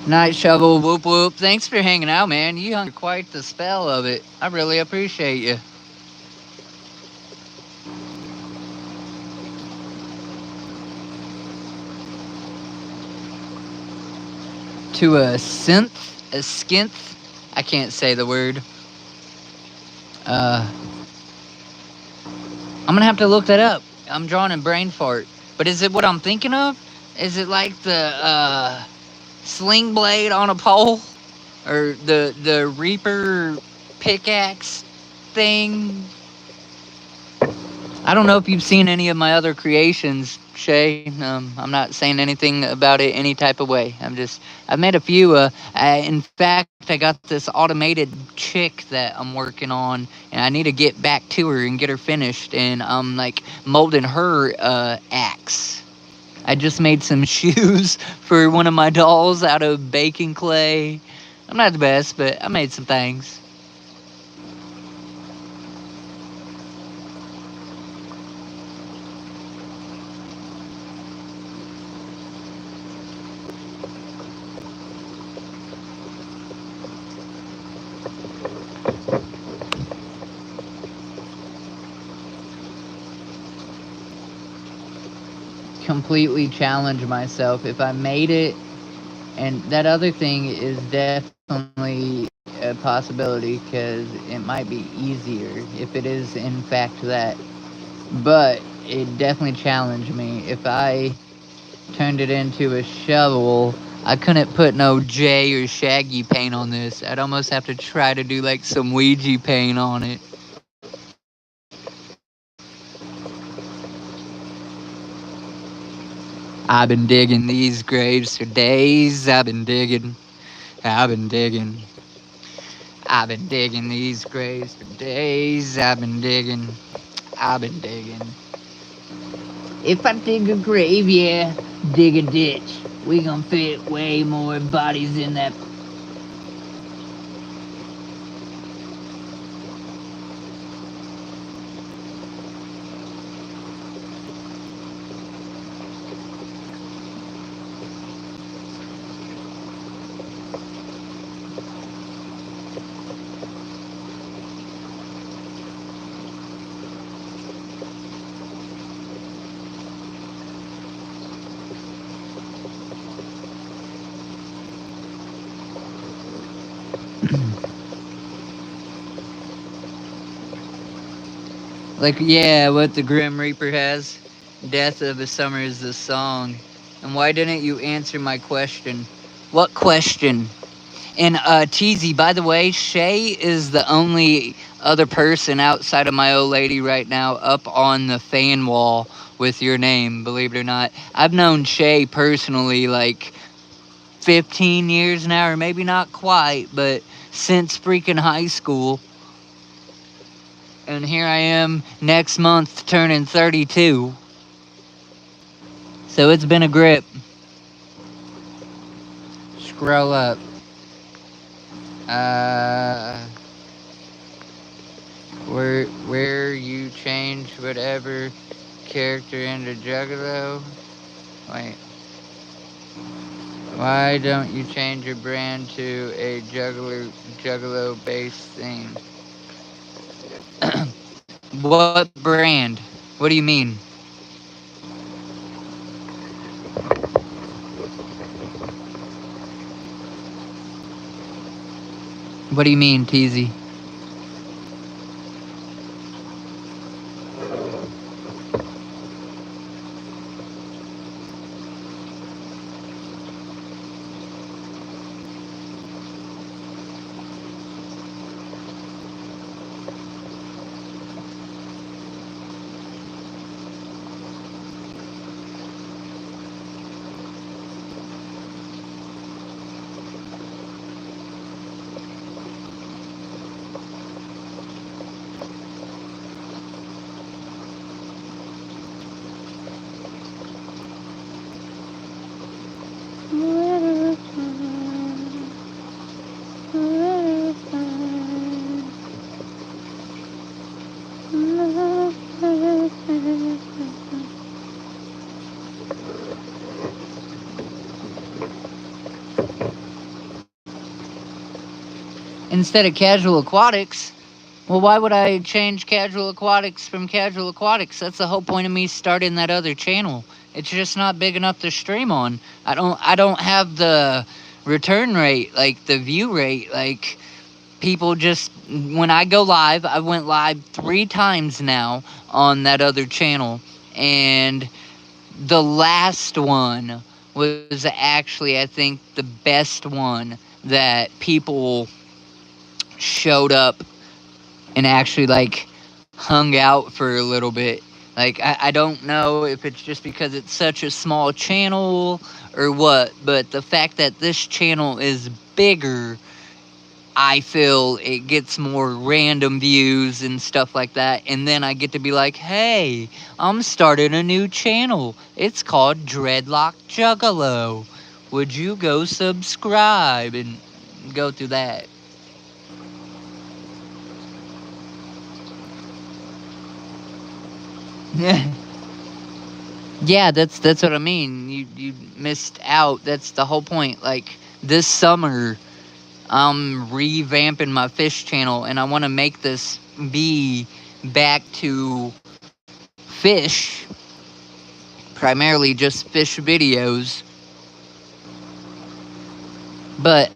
Night shovel, whoop whoop. Thanks for hanging out, man. You hung quite the spell of it. I really appreciate you. To a synth, a skinth. I can't say the word. Uh, I'm gonna have to look that up. I'm drawing a brain fart. But is it what I'm thinking of? Is it like the sling blade on a pole, or the Reaper pickaxe thing? I don't know if you've seen any of my other creations, Shay. I'm not saying anything about it any type of way. I've made a few. In fact, I got this automated chick that I'm working on, and I need to get back to her and get her finished. And I'm like molding her axe. I just made some shoes for one of my dolls out of baking clay. I'm not the best, but I made some things. Completely challenge myself. If I made it, and that other thing is definitely a possibility because it might be easier if it is in fact that. But it definitely challenged me. If I turned it into a shovel, I couldn't put no J or Shaggy paint on this. I'd almost have to try to do like some Ouija paint on it. I've been digging these graves for days. I've been digging. I've been digging these graves for days. I've been digging. If I dig a grave, yeah, dig a ditch. We gonna fit way more bodies in that. Like, yeah, what the Grim Reaper has. Death of a Summer is the song. And why didn't you answer my question? What question? And Teasy, by the way, Shay is the only other person outside of my old lady right now up on the fan wall with your name, believe it or not. I've known Shay personally like 15 years now, or maybe not quite, but since freaking high school. And here I am next month turning 32. So it's been a grip. Scroll up. Uh, where you change whatever character into Juggalo? Wait. Why don't you change your brand to a Juggalo based thing? What brand? What do you mean? What do you mean, Teasy? Instead of casual aquatics, well, why would I change casual aquatics from casual aquatics? That's the whole point of me starting that other channel. It's just not big enough to stream on. I don't have the return rate, like the view rate. Like people just when I go live, I went live 3 times now on that other channel, and the last one was actually, I think, the best one that people showed up and actually like hung out for a little bit. Like I don't know if it's just because it's such a small channel or what, but the fact that this channel is bigger, I feel it gets more random views and stuff like that. And then I get to be like, hey, I'm starting a new channel. It's called Dreadlock Juggalo. Would you go subscribe and go through that? Yeah. Yeah, that's what I mean. You missed out. That's the whole point. Like this summer, I'm revamping my fish channel, and I want to make this be back to fish, primarily just fish videos. But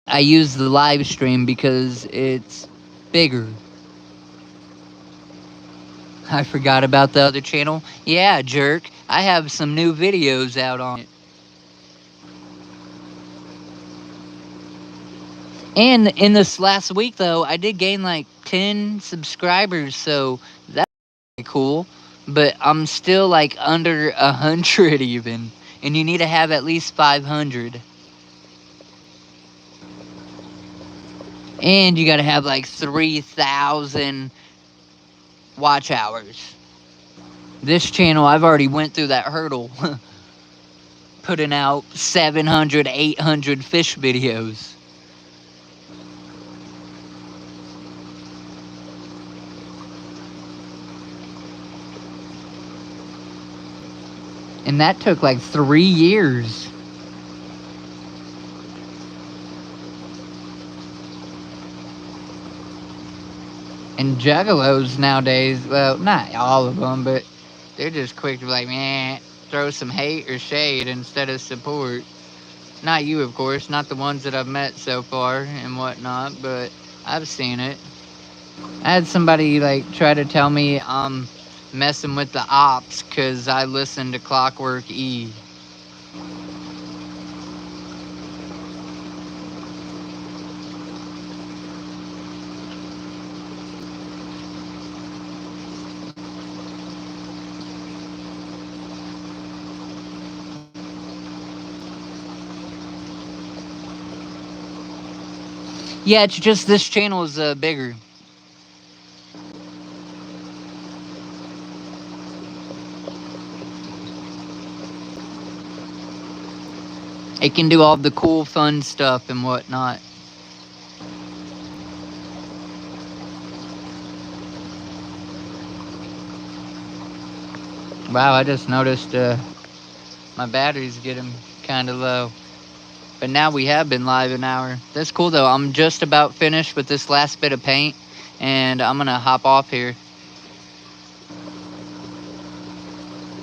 I use the live stream because it's bigger. I forgot about the other channel. Yeah, jerk. I have some new videos out on it. And in this last week, though, I did gain like 10 subscribers, so that's cool. But I'm still like under 100 even. And you need to have at least 500. And you gotta have like 3,000 watch hours. This channel, I've already went through that hurdle. Putting out 700, 800 fish videos. And that took like 3 years. And juggalos nowadays, well, not all of them, but they're just quick to be like, man, throw some hate or shade instead of support. Not you, of course, not the ones that I've met so far and whatnot, but I've seen it. I had somebody like try to tell me I'm messing with the ops because I listen to Clockwork E. Yeah, it's just this channel is bigger. It can do all the cool, fun stuff and whatnot. Wow, I just noticed my battery's getting kind of low. But now we have been live an hour. That's cool though. I'm just about finished with this last bit of paint, and I'm gonna hop off here.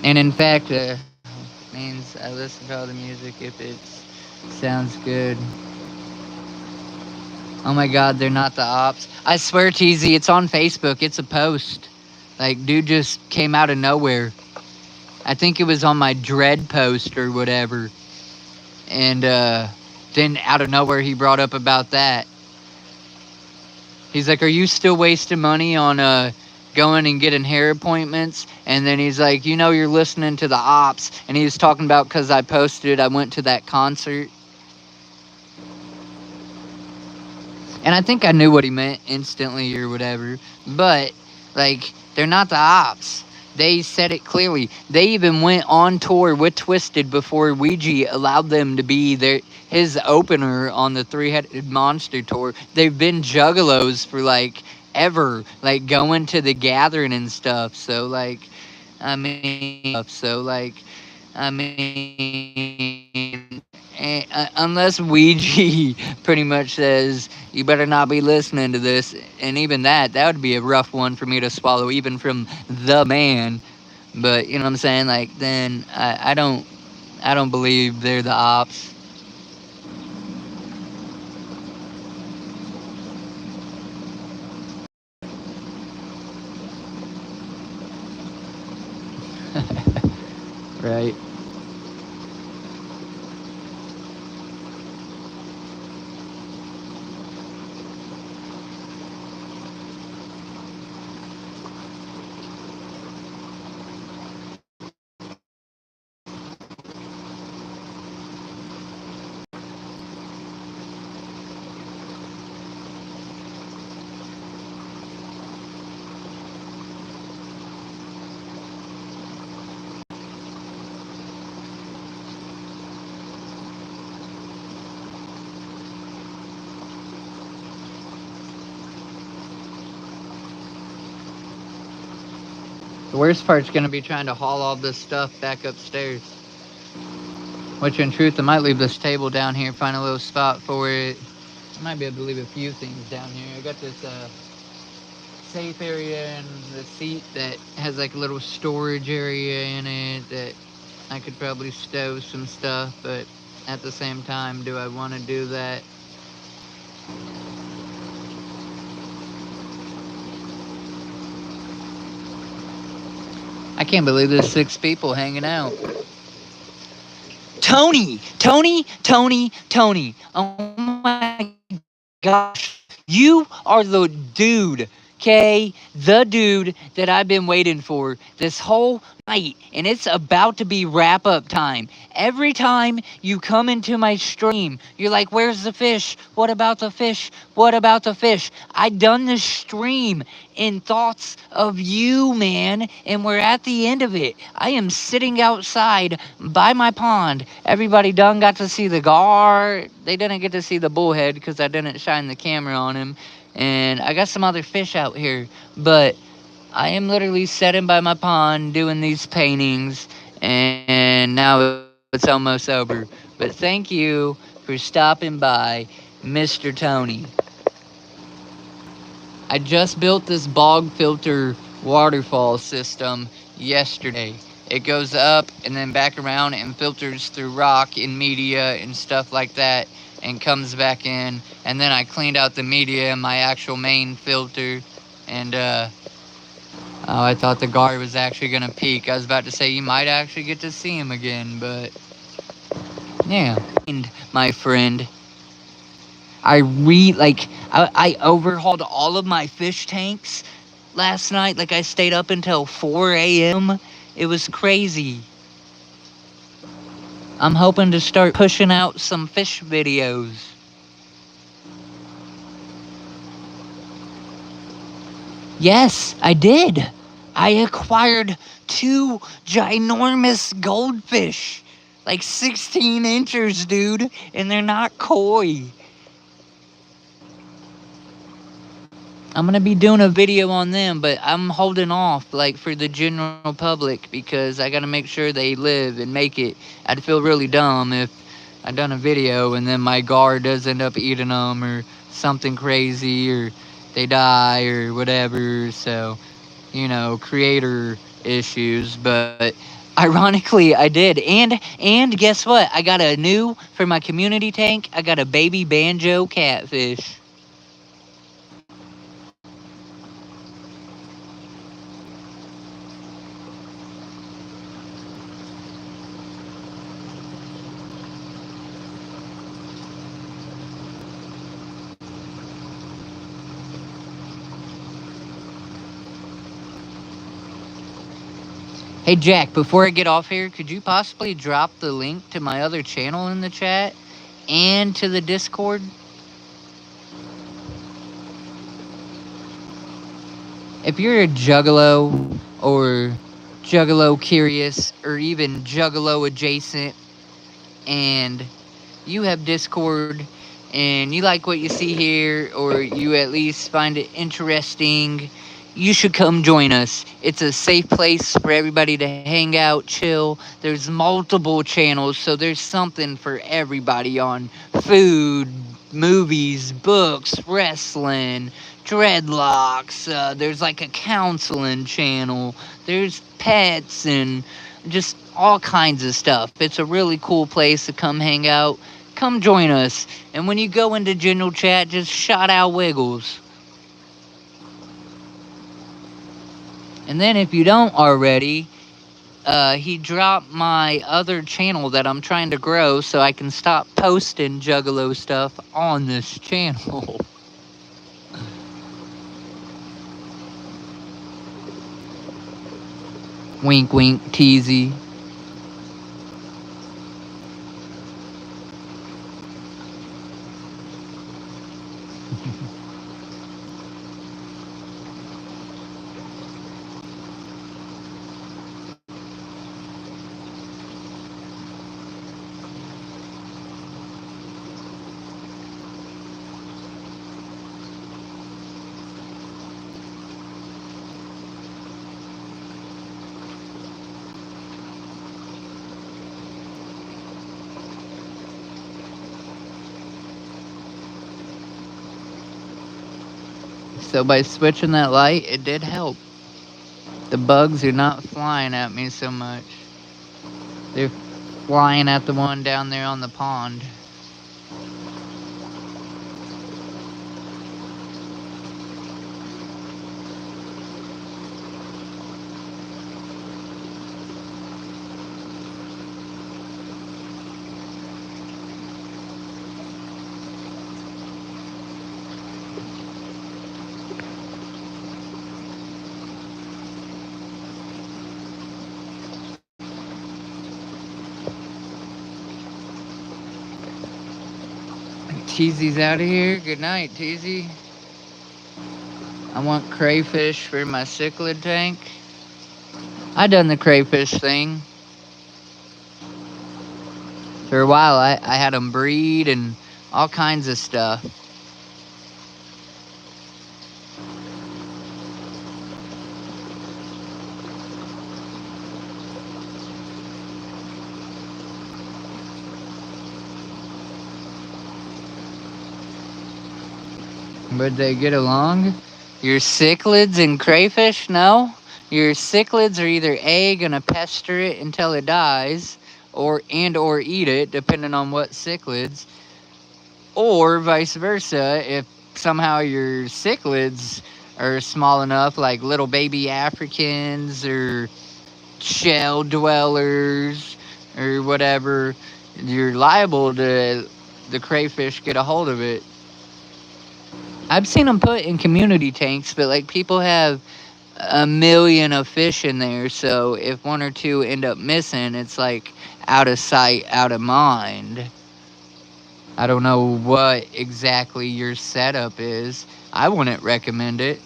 And in fact, means I listen to all the music if it sounds good. Oh my god, they're not the ops. I swear, TZ, it's on Facebook. It's a post. Like, dude just came out of nowhere. I think it was on my Dread post or whatever. And then out of nowhere, he brought up about that. He's like, "Are you still wasting money on going and getting hair appointments?" And then he's like, "You know, you're listening to the ops." And he was talking about because I posted, I went to that concert. And I think I knew what he meant instantly or whatever. But, like, they're not the ops. They said it clearly. They even went on tour with Twisted before Ouija allowed them to be his opener on the Three-Headed Monster tour. They've been juggalos for, like, ever. Like, going to the Gathering and stuff. I mean, unless Ouija pretty much says you better not be listening to this, and even that would be a rough one for me to swallow, even from the man. But you know what I'm saying? Like then I don't believe they're the ops. Right. The worst part's gonna be trying to haul all this stuff back upstairs. Which in truth, I might leave this table down here, find a little spot for it. I might be able to leave a few things down here. I got this safe area and the seat that has like a little storage area in it that I could probably stow some stuff, but at the same time, do I want to do that? I can't believe there's 6 people hanging out. Tony, Tony, Tony, Tony. Oh my gosh. You are the dude, okay? The dude that I've been waiting for this whole night. And it's about to be wrap up time. Every time you come into my stream, you're like, where's the fish? What about the fish? What about the fish? I done this stream in thoughts of you, man, and we're at the end of it. I am sitting outside by my pond. Everybody done got to see the gar. They didn't get to see the bullhead because I didn't shine the camera on him. And I got some other fish out here, but I am literally sitting by my pond doing these paintings, and now it's almost over. But thank you for stopping by, Mr. Tony. I just built this bog filter waterfall system yesterday. it goes up and then back around and filters through rock and media and stuff like that and comes back in. And then I cleaned out the media in my actual main filter. And, oh, I thought the guard was actually going to peek. I was about to say you might actually get to see him again, but yeah. And my friend, I overhauled all of my fish tanks last night. Like I stayed up until 4 a.m. It was crazy. I'm hoping to start pushing out some fish videos. Yes, I did. I acquired 2 ginormous goldfish. Like 16 inches, dude. And they're not koi. I'm gonna be doing a video on them, but I'm holding off, like, for the general public because I gotta make sure they live and make it. I'd feel really dumb if I done a video and then my guard does end up eating them or something crazy or they die or whatever. So, creator issues. But ironically, I did. And guess what? I got a new for my community tank. I got a baby banjo catfish. Hey Jack, before I get off here, could you possibly drop the link to my other channel in the chat and to the Discord? If you're a Juggalo or Juggalo curious or even Juggalo adjacent and you have Discord and you like what you see here or you at least find it interesting, you should come join us. It's a safe place for everybody to hang out, chill. There's multiple channels, so there's something for everybody on food, movies, books, wrestling, dreadlocks. There's like a counseling channel. There's pets and just all kinds of stuff. It's a really cool place to come hang out. Come join us. And when you go into general chat, just shout out Wiggles. And then if you don't already, he dropped my other channel that I'm trying to grow so I can stop posting Juggalo stuff on this channel. Wink, wink, teasy. So by switching that light, it did help. The bugs are not flying at me so much. They're flying at the one down there on the pond. Teasy's out of here. Good night, Teasy. I want crayfish for my cichlid tank. I done the crayfish thing. For a while, I had them breed and all kinds of stuff. Would they get along? Your cichlids and crayfish? No? Your cichlids are either A, gonna pester it until it dies, or eat it, depending on what cichlids, or vice versa. If somehow your cichlids are small enough, like little baby Africans or shell dwellers or whatever, you're liable to the crayfish get a hold of it. I've seen them put in community tanks, but like people have a million of fish in there, so if one or two end up missing, it's like out of sight, out of mind. I don't know what exactly your setup is. I wouldn't recommend it.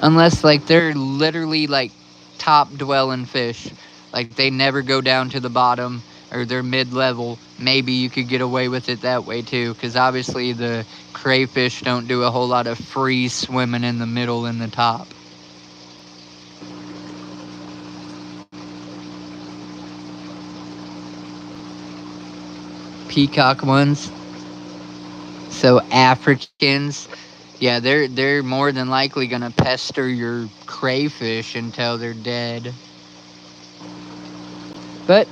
Unless like they're literally like top dwelling fish. Like they never go down to the bottom or they're mid level. Maybe you could get away with it that way too. Because obviously the crayfish don't do a whole lot of free swimming in the middle and the top. Peacock ones. So Africans, yeah, they're more than likely gonna pester your crayfish until they're dead. But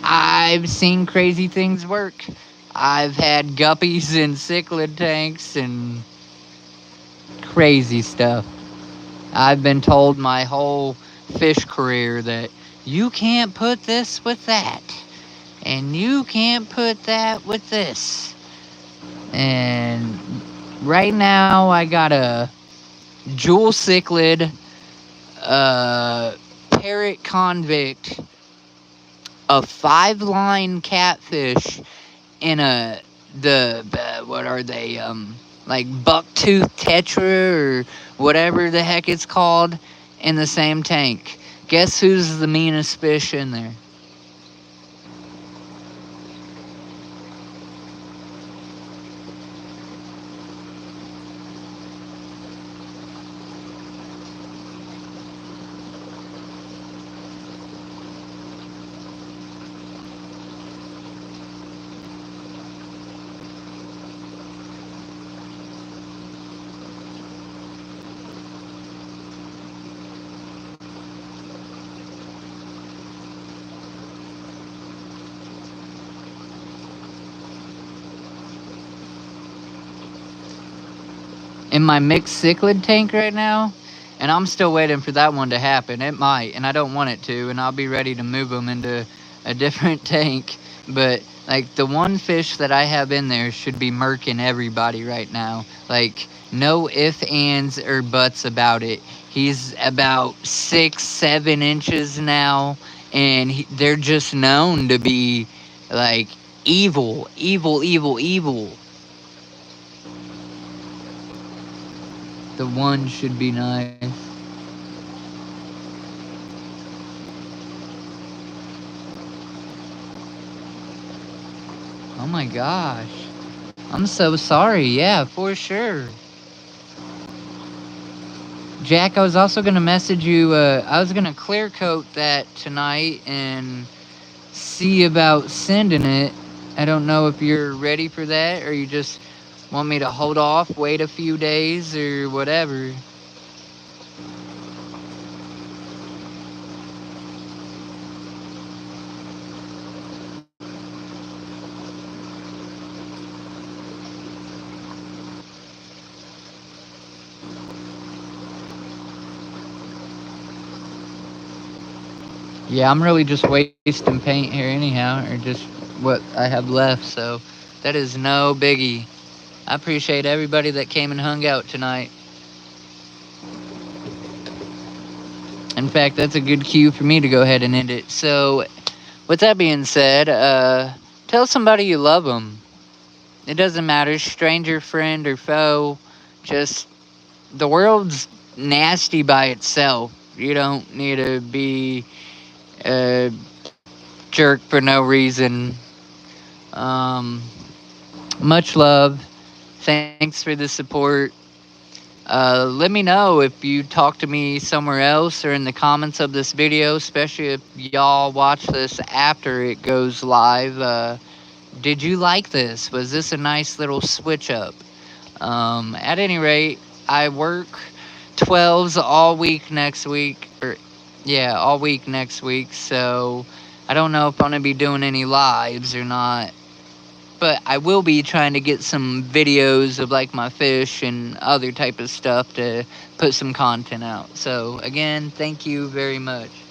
I've seen crazy things work. I've had guppies in cichlid tanks and crazy stuff. I've been told my whole fish career that you can't put this with that, and you can't put that with this. And right now, I got a jewel cichlid, parrot convict, a 5-line catfish, and what are they, like bucktooth tetra or whatever the heck it's called, in the same tank. Guess who's the meanest fish in there? In my mixed cichlid tank right now, and I'm still waiting for that one to happen. It might, and I don't want it to, and I'll be ready to move them into a different tank. But like the one fish that I have in there should be murking everybody right now. Like no ifs, ands, or buts about it. He's about 6, 7 inches now, and they're just known to be like evil, evil, evil, evil. The one should be nice. Oh my gosh. I'm so sorry. Yeah, for sure. Jack, I was also going to message you. I was going to clear coat that tonight and see about sending it. I don't know if you're ready for that or you just want me to hold off, wait a few days, or whatever. Yeah, I'm really just wasting paint here anyhow, or just what I have left, so that is no biggie. I appreciate everybody that came and hung out tonight. In fact, that's a good cue for me to go ahead and end it. So, with that being said, tell somebody you love them. It doesn't matter, stranger, friend, or foe. Just, the world's nasty by itself. You don't need to be a jerk for no reason. Um, much love. Thanks for the support. Let me know if you talk to me somewhere else or in the comments of this video, especially if y'all watch this after it goes live. did you like this? Was this a nice little switch up? At any rate, I work 12s all week next week. Yeah, all week next week. So I don't know if I'm going to be doing any lives or not. But I will be trying to get some videos of like my fish and other type of stuff to put some content out. So again, thank you very much.